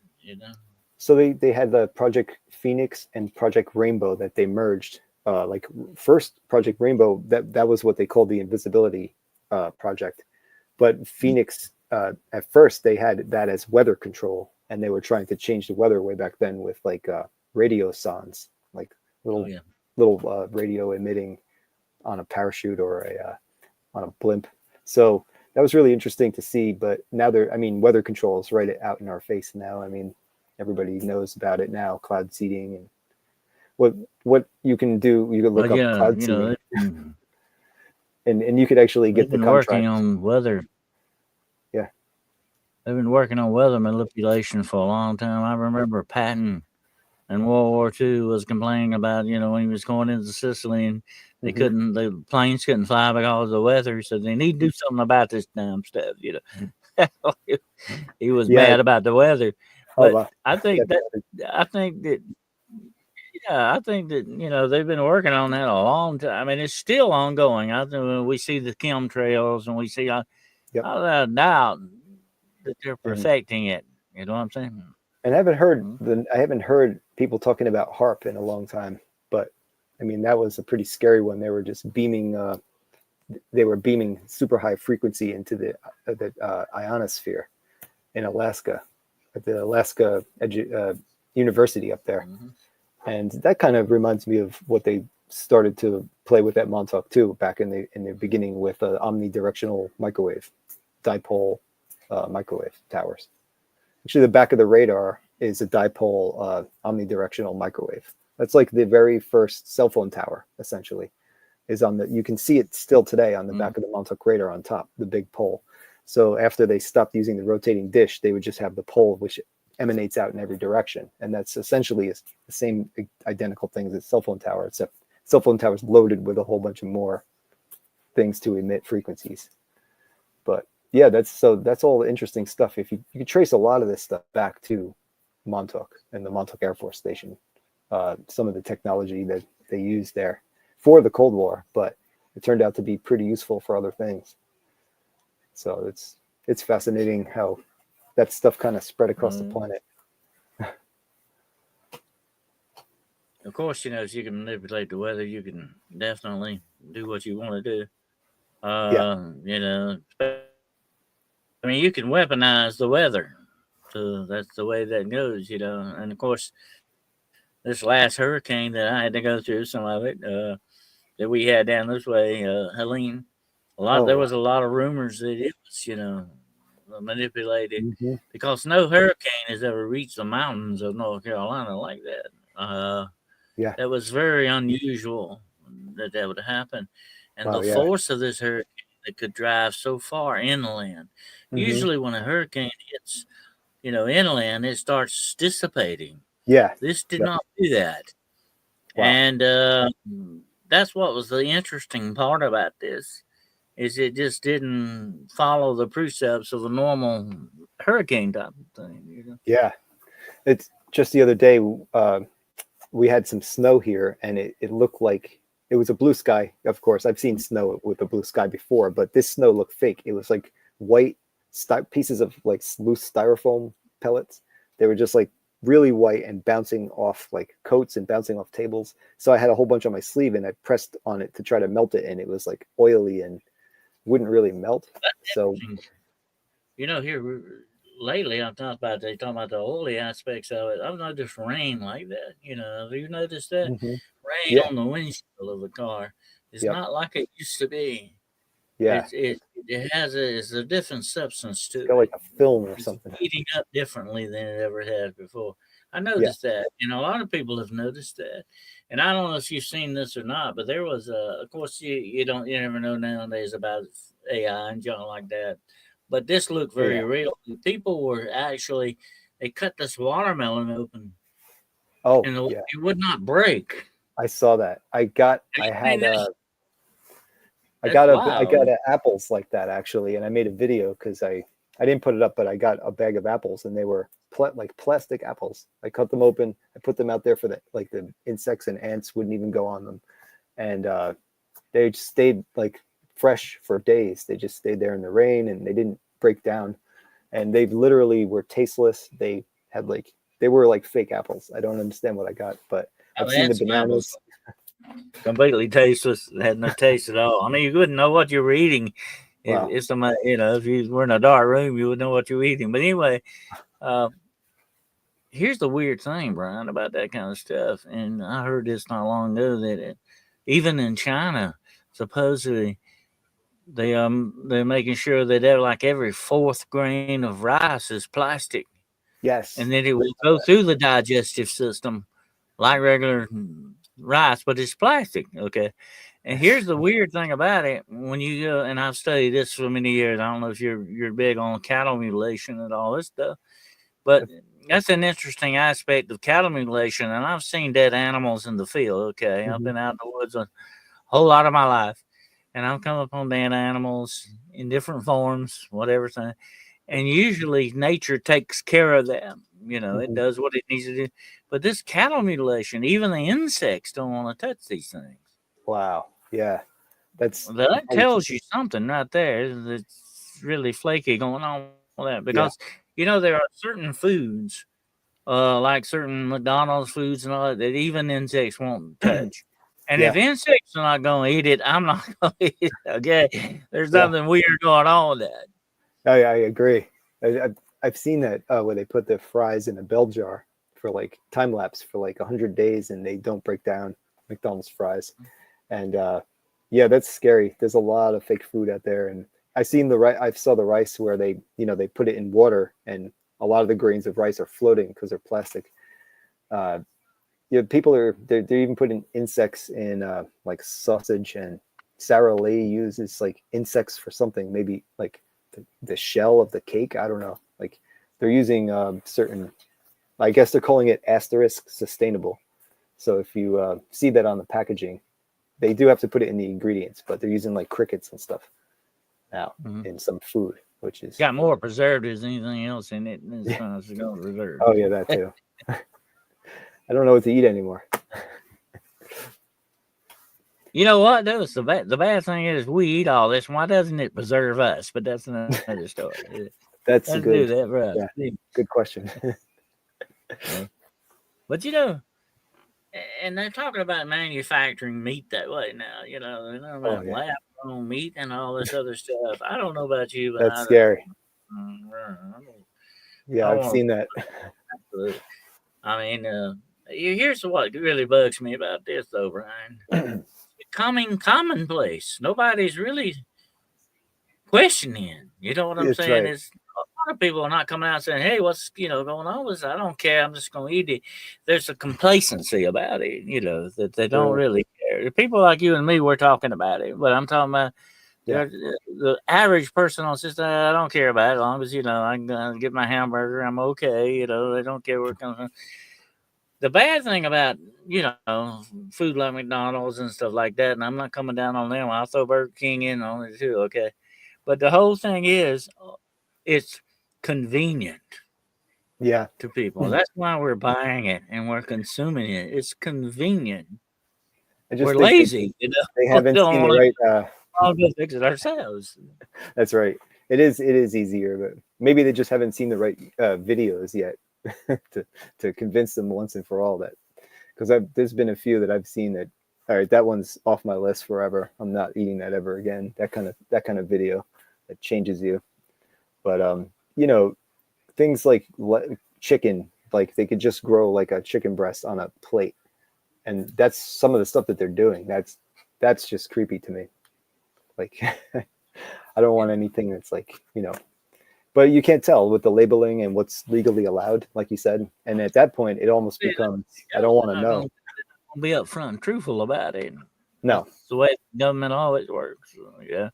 So they had the Project Phoenix and Project Rainbow that they merged. Like first Project Rainbow, that was what they called the invisibility project. But Phoenix, at first they had that as weather control, and they were trying to change the weather way back then with like radio sondes, like Oh little yeah. radio emitting on a parachute or on a blimp. So that was really interesting to see. But now I mean, weather control is right out in our face now. I mean, everybody knows about it now. Cloud seeding and what you can do. You can Well, look up yeah, cloud seeding, they've and you could actually get the been working contract. on weather. Yeah, They've been working on weather manipulation for a long time. I remember Patton in World War II was complaining about, when he was going into Sicily and the planes couldn't fly because of the weather. So they need to do something about this damn stuff. He was Yeah. mad about the weather, Oh, but wow. I think that I think that yeah, I think that they've been working on that a long time. I mean, it's still ongoing. I think when we see the chemtrails and we see, I doubt that they're perfecting it. You know what I'm saying? And I haven't heard people talking about HARP in a long time. But I mean, that was a pretty scary one. They were just beaming. They were beaming super high frequency into the ionosphere in Alaska, at the Alaska University up there. And that kind of reminds me of what they started to play with at Montauk too, back in the beginning with omnidirectional microwave, dipole microwave towers. Actually, the back of the radar is a dipole omnidirectional microwave. That's like the very first cell phone tower, essentially, is on the. You can see it still today on the back of the Montauk radar on top, the big pole. So after they stopped using the rotating dish, they would just have the pole, which emanates out in every direction, and that's essentially the same identical thing as a cell phone tower, except cell phone tower is loaded with a whole bunch of more things to emit frequencies. But yeah, that's all interesting stuff. If you can trace a lot of this stuff back to Montauk and the Montauk Air Force Station, some of the technology that they used there for the Cold War, but it turned out to be pretty useful for other things. So it's fascinating how that stuff kind of spread across the planet. Of course, if you can manipulate the weather, you can definitely do what you want to do. I mean, you can weaponize the weather. So that's the way that goes, And of course, this last hurricane that I had to go through, some of it that we had down this way, Helene, there was a lot of rumors that it was, manipulated because no hurricane has ever reached the mountains of North Carolina like that. That was very unusual that would happen. And the force of this hurricane that could drive so far inland. Usually when a hurricane hits, inland, it starts dissipating. Yeah. This did not do that. Wow. And that's what was the interesting part about this, is it just didn't follow the precepts of a normal hurricane type of thing. Yeah. It's just the other day, we had some snow here, and it looked like it was a blue sky. Of course, I've seen snow with a blue sky before, but this snow looked fake. It was like white pieces of like loose styrofoam pellets. They were just like really white and bouncing off like coats and bouncing off tables. So I had a whole bunch on my sleeve, and I pressed on it to try to melt it, and it was like oily and wouldn't really melt. So, here lately, they talking about the oily aspects of it. I've noticed rain like that. Have you noticed that? Rain on the windshield of the car is not like it used to be. Yeah, it has a different substance to it. Got like a film or something. It's heating up differently than it ever has before. I noticed that. A lot of people have noticed that. And I don't know if you've seen this or not, but there was of course you never know nowadays about AI and junk like that. But this looked very real. People were actually, they cut this watermelon open. Oh, and it would not break. I saw that. I got apples like that actually, and I made a video because I didn't put it up, but I got a bag of apples, and they were like plastic apples. I cut them open, I put them out there for the insects and ants wouldn't even go on them, and they just stayed like fresh for days. They just stayed there in the rain, and they didn't break down, and they literally were tasteless. They were like fake apples. I don't understand what I got, but I've seen the bananas. Completely tasteless, had no taste at all. I mean, you wouldn't know what you were eating. If somebody, if you were in a dark room, you would know what you were eating. But anyway, here's the weird thing, Brian, about that kind of stuff. And I heard this not long ago that even in China, supposedly they're making sure that every fourth grain of rice is plastic. Yes, and then it will go through the digestive system like regular rice, but it's plastic. Okay. And here's the weird thing about it: when you go, and I've studied this for many years. I don't know if you're big on cattle mutilation and all this stuff, but that's an interesting aspect of cattle mutilation. And I've seen dead animals in the field. Okay, I've been out in the woods a whole lot of my life, and I've come upon dead animals in different forms, whatever thing. And usually nature takes care of them. You know, it does what it needs to do. But this cattle mutilation, even the insects don't want to touch these things. Wow. Yeah. That's That tells you something right there that's really flaky going on with that. Because, you know, there are certain foods, like certain McDonald's foods and all that even insects won't touch. And if insects are not going to eat it, I'm not going to eat it. Okay. There's something weird going on with that. I agree. I've seen that where they put the fries in a bell jar for like time lapse for like 100 days and they don't break down, McDonald's fries. And yeah, that's scary. There's a lot of fake food out there. And I saw the rice where they put it in water and a lot of the grains of rice are floating because they're plastic. People they're even putting insects in like sausage, and Sarah Lee uses like insects for something, maybe like the shell of the cake. I don't know. Like they're using certain, I guess they're calling it asterisk sustainable. So if you see that on the packaging, they do have to put it in the ingredients, but they're using like crickets and stuff now in some food, which is got more preservatives than anything else in it. Reserved. Oh yeah, that too. I don't know what to eat anymore. You know what? The bad thing is we eat all this. Why doesn't it preserve us? But that's another story. That's a good. Do that for us. Yeah, good question. But you know, and they're talking about manufacturing meat that way now. You know, they're talking about lab-grown meat and all this other stuff. I don't know about you, but that's scary. Yeah, I've seen that. I mean, here's what really bugs me about this, though, Brian. Becoming commonplace. Nobody's really questioning. You know what I'm saying? Right. It's a lot of people are not coming out saying, "Hey, what's going on with this? I don't care. I'm just going to eat it." There's a complacency about it. You know that they don't really care. People like you and me, we're talking about it, but I'm talking about the average person on system. I don't care about it as long as I can get my hamburger. I'm okay. You know, they don't care where it comes from. The bad thing about, food like McDonald's and stuff like that, and I'm not coming down on them. I'll throw Burger King in on it too, okay? But the whole thing is, it's convenient to people. That's why we're buying it and we're consuming it. It's convenient. We're lazy. They haven't seen the right... I'll go fix it ourselves. That's right. It is easier, but maybe they just haven't seen the right videos yet. to convince them once and for all that, because there's been a few that I've seen that, all right, that one's off my list forever. I'm not eating that ever again. That kind of video that changes you. But things like chicken, like they could just grow like a chicken breast on a plate, and that's some of the stuff that they're doing. That's just creepy to me. Like I don't want anything that's like, but you can't tell with the labeling and what's legally allowed, like you said. And at that point, it almost becomes, I don't want to know. Be upfront and truthful about it. No. That's the way government always works. Yeah.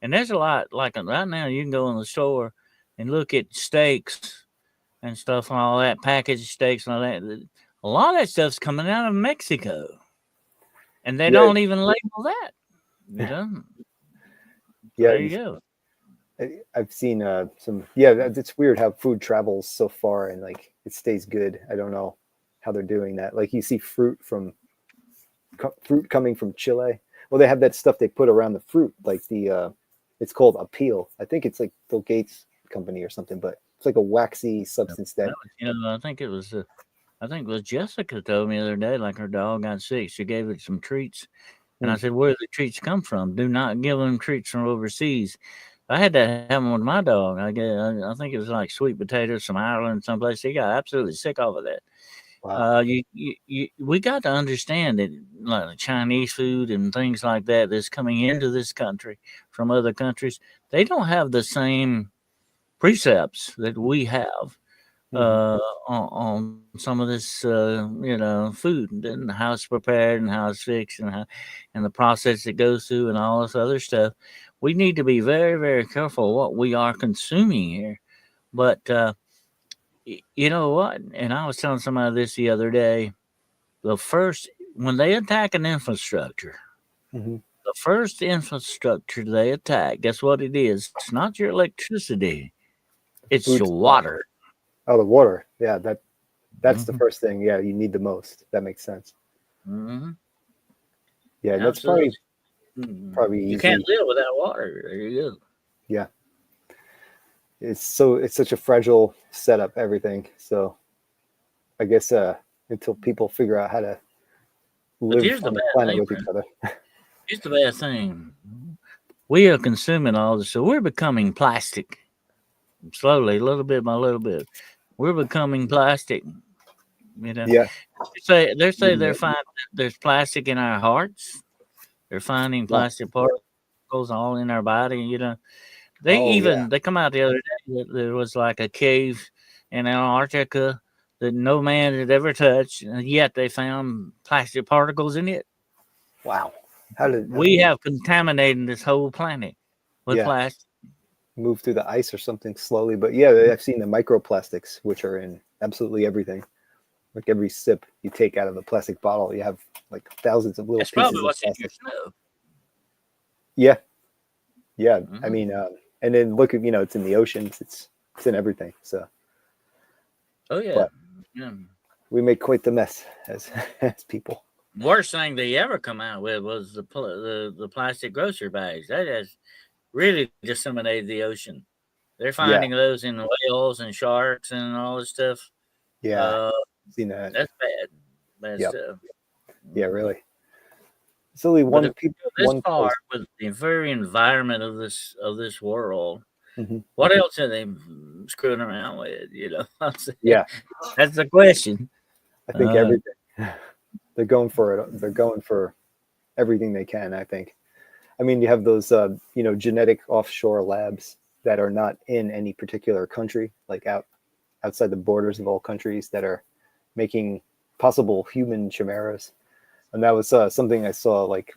And there's a lot, like right now, you can go in the store and look at steaks and stuff and all that, packaged steaks and all that. A lot of that stuff's coming out of Mexico. And they don't even label that. There you go. I've seen some. It's weird how food travels so far and like it stays good. I don't know how they're doing that. Like you see fruit coming from Chile. Well, they have that stuff they put around the fruit, like it's called a peel. I think it's like Bill Gates' company or something, but it's like a waxy substance that. I think it was Jessica told me the other day, like her dog got sick. She gave it some treats, and I said, "Where do the treats come from? Do not give them treats from overseas." I had that happen with my dog. I think it was like sweet potatoes from Ireland, someplace. He got absolutely sick off of that. Wow. We got to understand that, like Chinese food and things like that that's coming into this country from other countries, they don't have the same precepts that we have on some of this, food and how it's prepared and how it's fixed and the process it goes through and all this other stuff. We need to be very, very careful what we are consuming here. But you know what? And I was telling somebody this the other day. When they attack an infrastructure, Mm-hmm. the first infrastructure they attack, guess what it is? It's not your electricity, it's Food your supply. water. Oh, the water. Yeah, that's the Mhm. first thing. Yeah, you need the most. That makes sense. Mm-hmm. Yeah, and that's Absolutely. probably You can't easy. live without water. There you go. Yeah, it's such a fragile setup. Everything. So I guess until people figure out how to But live here's the on the bad planet thing, with Brent. each other. Here's the bad thing. We are consuming all this, so we're becoming plastic slowly, little bit by little bit. We're becoming plastic. You know, Yeah, they say even they're though- finding there's plastic in our hearts. They're finding yeah. plastic particles all in our body. Oh yeah, They come out the other day that there was like a cave in Antarctica that no man had ever touched, and yet they found plastic particles in it. wow. How did We have contaminated this whole planet with yeah plastic. move through the ice or something slowly? But yeah, I've seen the microplastics, which are in absolutely everything. Like every sip you take out of a plastic bottle, you have like thousands of little That's probably pieces of what's in your plastic. snow. Yeah, yeah. I Mhm. mean, and then look at it's in the oceans. It's in everything. So, Oh yeah. but Yeah. we make quite the mess as as people. Worst thing they ever come out with was the plastic grocery bags. That has really disseminated the ocean. They're Yeah, finding those in whales and sharks and all this stuff. yeah. Uh, Seen that. that's bad Yep. stuff. Yeah, Mhm. really. It's only But one if people, we go this one far place. with the very environment of this world, Hmm. what else are they screwing around with? I'm saying Yeah, that's the question. I think Uh, everything. They're going for it. They're going for everything they can. I think. I mean, you have those, genetic offshore labs that are not in any particular country, like outside the borders of all countries, that are making possible human chimeras. And that was something I saw, like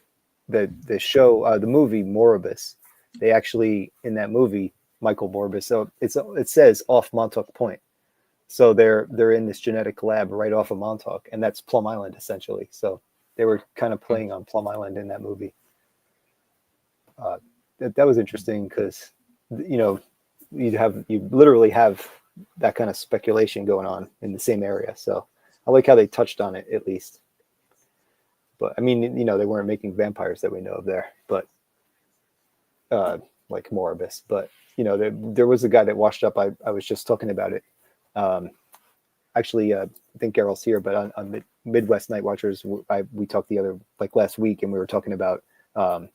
the show, the movie Moribus. They actually in that movie, Michael Moribus. So it says off Montauk Point. So they're in this genetic lab right off of Montauk, and that's Plum Island essentially. So they were kind of playing on Plum Island in that movie. That was interesting because you literally have that kind of speculation going on in the same area. So I like how they touched on it at least. But I mean, they weren't making vampires that we know of there, but like Moribus. But there was a guy that washed up. I was just talking about it. Um, Actually, I think Geralt's here, but on Midwest Night Watchers, we talked like last week, and we were talking about, mhm.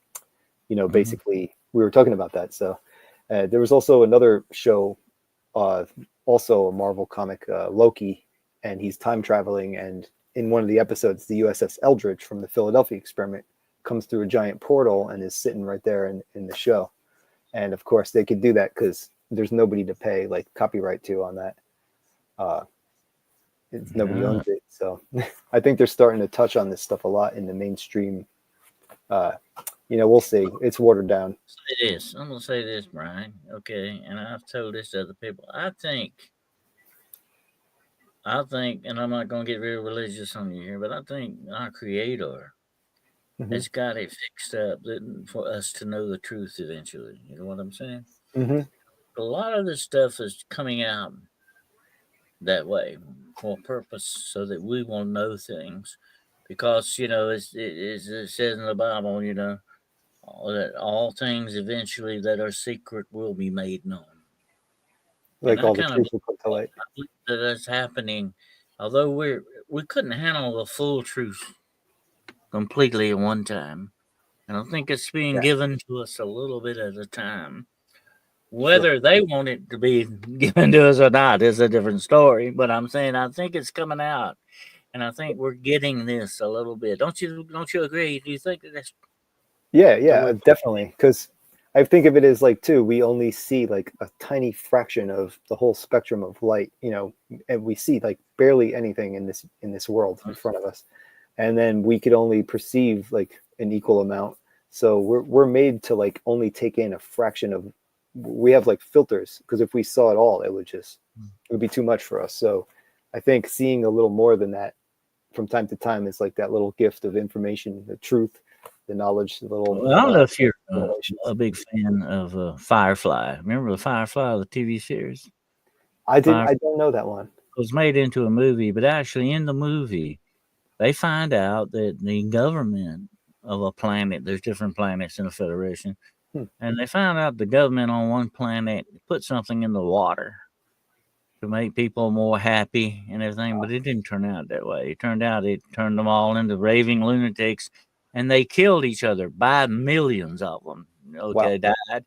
basically we were talking about that. So there was also another show, uh, also a Marvel comic, Loki, and he's time traveling, and in one of the episodes, the USS Eldridge from the Philadelphia experiment comes through a giant portal and is sitting right there in the show. And of course, they could do that because there's nobody to pay like copyright to on that. Uh, Nobody Yeah. owns it. So I think they're starting to touch on this stuff a lot in the mainstream. Uh, we'll see. It's watered down. Say this. I'm gonna say this, Brian. Okay, and I've told this to other people. I think, and I'm not gonna get real religious on you here, but I think our Creator Hmm. has got it fixed up for us to know the truth eventually. You know what I'm saying? Hmm. A lot of this stuff is coming out that way for a purpose, so that we will know things. Because it says in the Bible, that all things eventually that are secret will be made known. And Like I all the kind of truth will come to light. believe that that's happening, although we couldn't handle the full truth completely at one time. And I think it's being Yeah, given to us a little bit at a time. sure. Whether they want it to be given to us or not is a different story. But I'm saying I think it's coming out, and I think we're getting this a little bit. Don't you agree? Do you think that that's Yeah, the yeah, way? definitely. Because I think of it as like too, we only see like a tiny fraction of the whole spectrum of light, and we see like barely anything in this world in front of us. And then we could only perceive like an equal amount. So we're made to like only take in a fraction of, we have like filters, because if we saw it all, it would be too much for us. So I think seeing a little more than that from time to time is like that little gift of information, the truth, the knowledge, the little Well, I don't know if you're revelations. a big fan of Firefly. Remember the Firefly, the TV series? I Firefly don't know that one. was made into a movie, but actually in the movie, they find out that the government of a planet, there's different planets in the Federation, and they found out the government on one planet put something in the water to make people more happy and everything, but it didn't turn out that way. It turned out it turned them all into raving lunatics, and they killed each other by millions of them. Okay, Wow. died.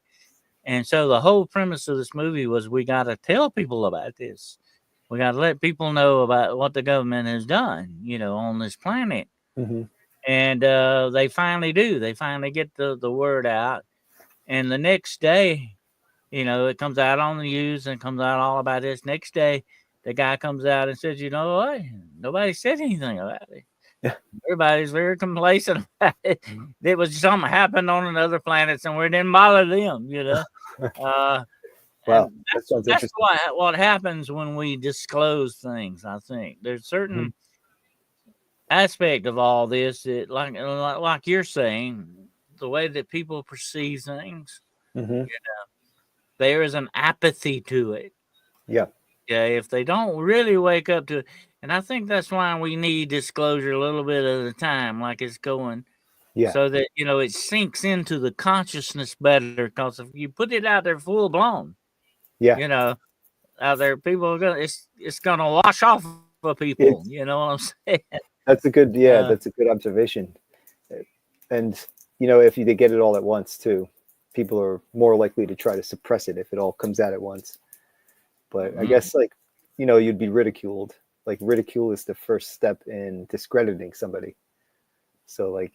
And so the whole premise of this movie was we got to tell people about this. We got to let people know about what the government has done, on this planet. Mm-hmm. And they finally do. They finally get the word out. And the next day, it comes out on the news and comes out all about this. Next day, the guy comes out and says, you know what? Nobody said anything about it. Yeah. Everybody's very complacent about it. It was something happened on another planet somewhere. It didn't bother them, Wow, that sounds that's interesting. what happens when we disclose things. I think there's certain aspect of all this that, like you're saying, the way that people perceive things, Mm-hmm. there is an apathy to it. Yeah. Yeah, if they don't really wake up to it, and I think that's why we need disclosure a little bit at a time, like it's going. Yeah. So that it sinks into the consciousness better. Because if you put it out there full blown, Yeah. out there, people are gonna it's gonna wash off of people. It's, You know what I'm saying? that's a good observation. And if they get it all at once too, people are more likely to try to suppress it if it all comes out at once. But I guess you'd be ridiculed. Like ridicule is the first step in discrediting somebody. So like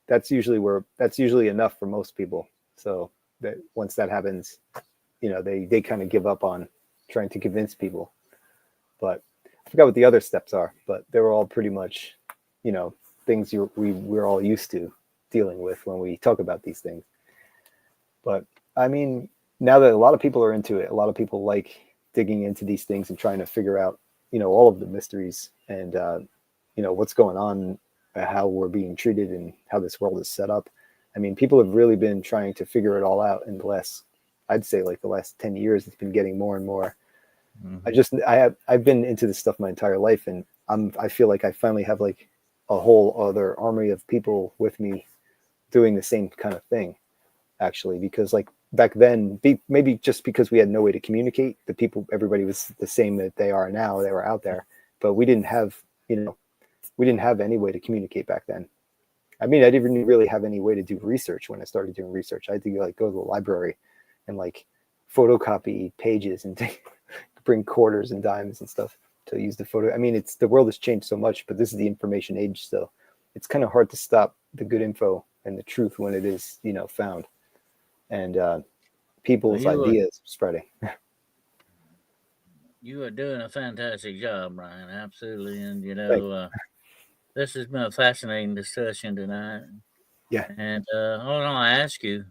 that's usually enough for most people. So that once that happens, they kind of give up on trying to convince people. But I forgot what the other steps are, but they were all pretty much, things we're all used to dealing with when we talk about these things. But I mean, now that a lot of people are into it, a lot of people like digging into these things and trying to figure out, all of the mysteries and, what's going on, how we're being treated and how this world is set up. I mean, people have really been trying to figure it all out in I'd say like the last 10 years, it's been getting more and more. Mm-hmm. I've been into this stuff my entire life, and I feel like I finally have like a whole other army of people with me doing the same kind of thing, actually, because like back then, maybe just because we had no way to communicate, everybody was the same that they are now. They were out there, but we didn't have any way to communicate back then. I mean, I didn't really have any way to do research when I started doing research. I had to like go to the library and like photocopy pages and bring quarters and dimes and stuff to use the photo. I mean, the world has changed so much, but this is the information age still. It's kind of hard to stop the good info and the truth when it is, found, and people's ideas spreading. You are doing a fantastic job, Brian. Absolutely, and this has been a fascinating discussion tonight. Yeah. And hold on, I ask you,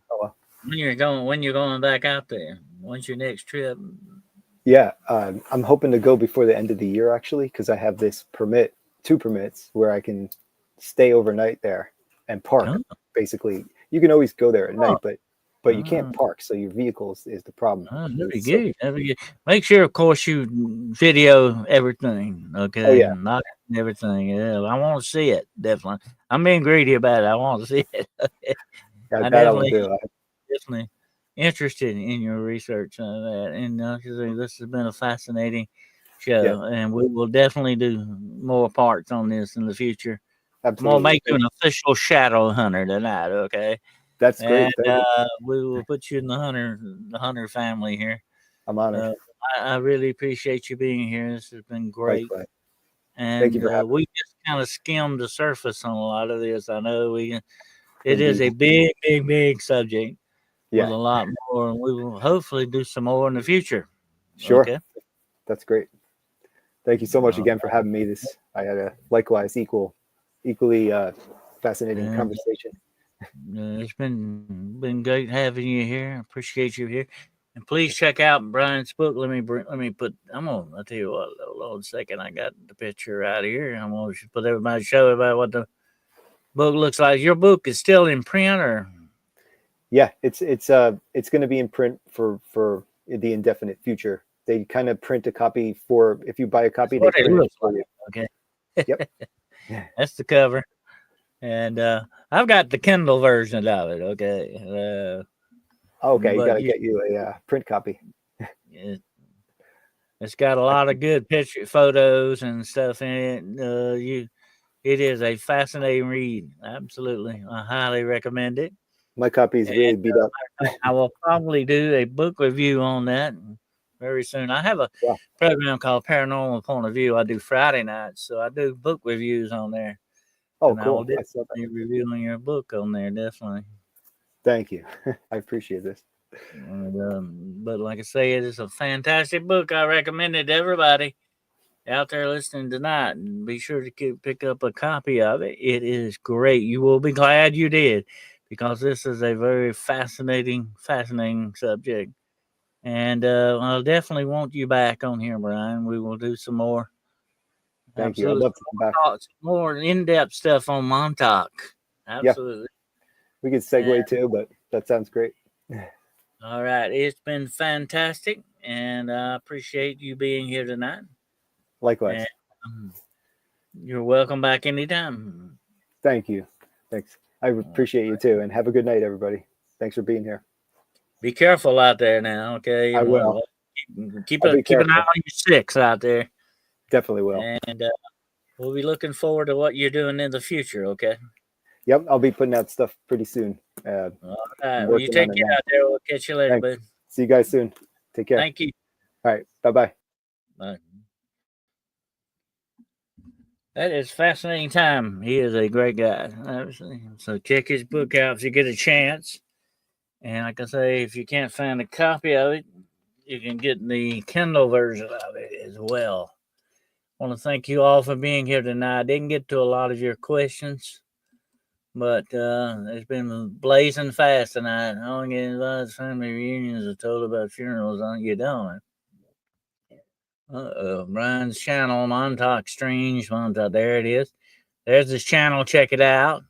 when you're going back out there? When's your next trip? Yeah, I'm hoping to go before the end of the year, actually, because I have this two permits where I can stay overnight there and park. Oh. Basically, you can always go there at night, but you can't park, so your vehicle is the problem. Very good. Make sure, of course, you video everything. Okay. Oh yeah. Not everything. Yeah, I want to see it. Definitely. I'm being greedy about it. I want to see it. Yeah, that I will do. Definitely interested in your research on that, and this has been a fascinating show, and we will definitely do more parts on this in the future. Absolutely. I'm gonna make you an official shadow hunter tonight, okay? That's great. And we will put you in the hunter family here. I'm honored. I really appreciate you being here. This has been great. Likewise. And thank you for having we just kind of skimmed the surface on a lot of this. I know it is a big subject. Yeah, with a lot more, and we will hopefully do some more in the future. sure. Okay. That's great. Thank you so much Uh, again for having me. I had a likewise equally fascinating and conversation. it's been great having you here. I appreciate you here. And please check out Brian's book. Let me put. I'll tell you what. Hold on a second. I got the picture out here. I'm gonna put everybody show everybody what the book looks like. Your book is still in print, or Yeah, it's going to be in print for the indefinite future. They kind of print a copy for if you buy a that's copy, they what it print it looks for like. you. Okay, Yep. that's the cover, and I've got the Kindle version of it. Okay, Okay, you got but to get you a print copy. it, it's got a lot of good picture photos and stuff in it. It is a fascinating read. Absolutely, I highly recommend it. My copy is And really beat up. I will probably do a book review on that very soon. I have a Wow. program called Paranormal Point of View. I do Friday nights, so I do book reviews on there, Oh, and I will cool. I saw that. definitely be reviewing your book on there. Definitely. Thank you. I appreciate this. But like I say, it is a fantastic book. I recommend it to everybody out there listening tonight. And be sure to pick up a copy of it. It is great. You will be glad you did, because this is a very fascinating subject. And I'll definitely want you back on here, Brian. We will do some more. Thank you. I'd Absolutely. love to come back. Some more in-depth stuff on Montauk. Yeah, Absolutely. we could And, segue too, but that sounds great. all right. It's been fantastic. And I appreciate you being here tonight. Likewise. And you're welcome back anytime. Thank you. Thanks. I appreciate you too, and have a good night, everybody. Thanks for being here. Be careful out there now, okay? I will. Keep I'll be an eye careful. on your six out there. Definitely will. And we'll be looking forward to what you're doing in the future, okay? Yep, I'll be putting out stuff pretty soon. All right. I'm Well, you working take on it care now. out there. We'll catch you later, Thanks. bud. See you guys soon. Take care. Thank you. All right. Bye-bye. Bye. That is fascinating time. He is a great guy. Obviously. So check his book out if you get a chance. And like I say, if you can't find a copy of it, you can get the Kindle version of it as well. I want to thank you all for being here tonight. I didn't get to a lot of your questions, but it's been blazing fast tonight. I only get invited to family reunions or told about funerals. You don't. Brian's channel, Montauk Strange. Montauk, there it is. There's his channel. Check it out.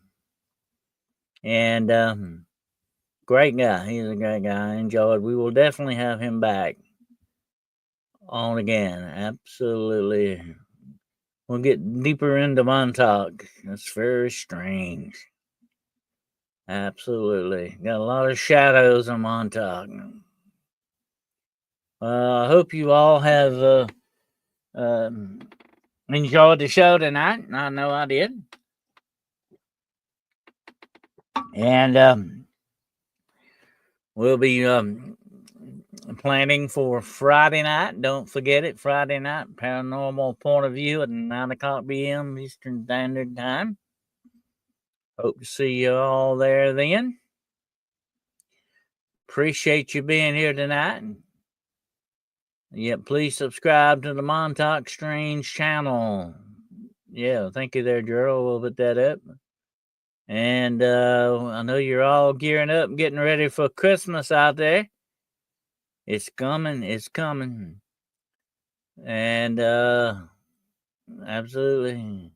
And great guy. He's a great guy. I enjoyed. We will definitely have him back on again. Absolutely. We'll get deeper into Montauk. That's very strange. Absolutely. Got a lot of shadows in Montauk. I hope you all have enjoyed the show tonight. I know I did. And we'll be planning for Friday night. Don't forget it. Friday night, Paranormal Point of View at 9 o'clock p.m. Eastern Standard Time. Hope to see you all there then. Appreciate you being here tonight. Yeah, please subscribe to the Montauk Strange channel. Yeah, thank you there, Gerald. We'll put that up. And I know you're all gearing up, getting ready for Christmas out there. It's coming. It's coming. And absolutely.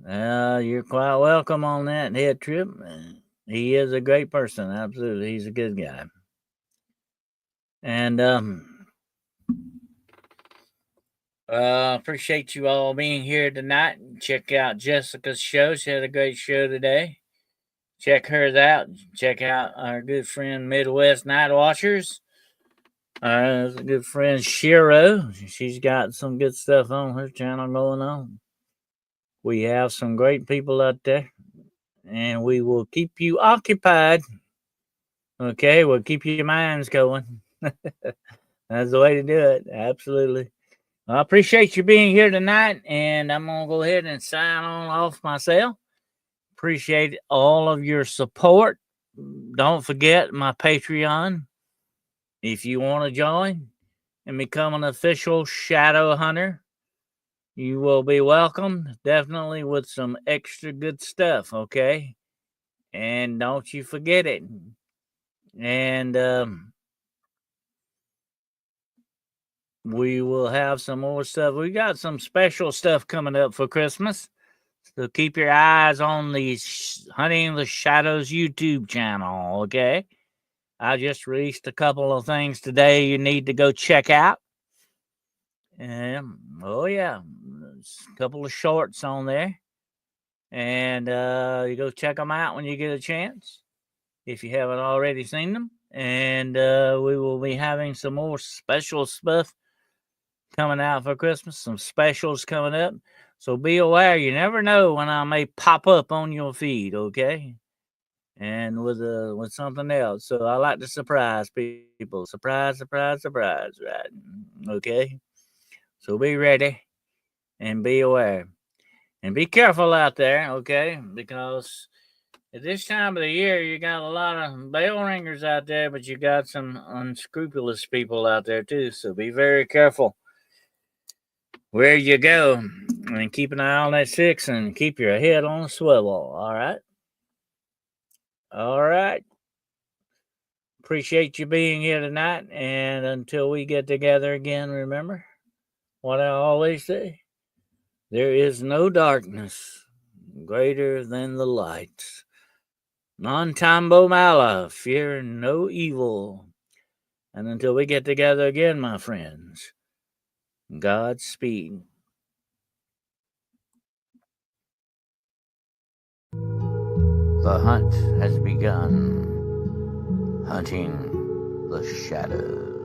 You're quite welcome on that head trip. He is a great person. Absolutely. He's a good guy. And appreciate you all being here tonight. Check out Jessica's show. She had a great show today. Check hers out. Check out our good friend Midwest Night Watchers. A good friend Shiro. She's got some good stuff on her channel going on. We have some great people out there, and we will keep you occupied. Okay, we'll keep your minds going. That's the way to do it. Absolutely. I appreciate you being here tonight, and I'm going to go ahead and sign on off myself. Appreciate all of your support. don't forget my Patreon. If you want to join and become an official shadow hunter, you will be welcome, definitely with some extra good stuff, okay? And don't you forget it. And we will have some more stuff. We got some special stuff coming up for Christmas. So keep your eyes on the Hunting the Shadows YouTube channel, okay? I just released a couple of things today you need to go check out. Oh yeah, there's a couple of shorts on there. And you go check them out when you get a chance, if you haven't already seen them. And we will be having some more special stuff coming out for Christmas, some specials coming up. So be aware, you never know when I may pop up on your feed, okay? And with something else. So I like to surprise people. Surprise, surprise, surprise, right? Okay? So be ready and be aware. And be careful out there, okay? Because at this time of the year, you got a lot of bell ringers out there, but you got some unscrupulous people out there too. So be very careful where you go, and keep an eye on that 6 and keep your head on a swivel. All right. All right. Appreciate you being here tonight. And until we get together again, remember what I always say: there is no darkness greater than the light. Non tambo mala, fear no evil. And until we get together again, my friends, Godspeed. The hunt has begun. Hunting the shadows.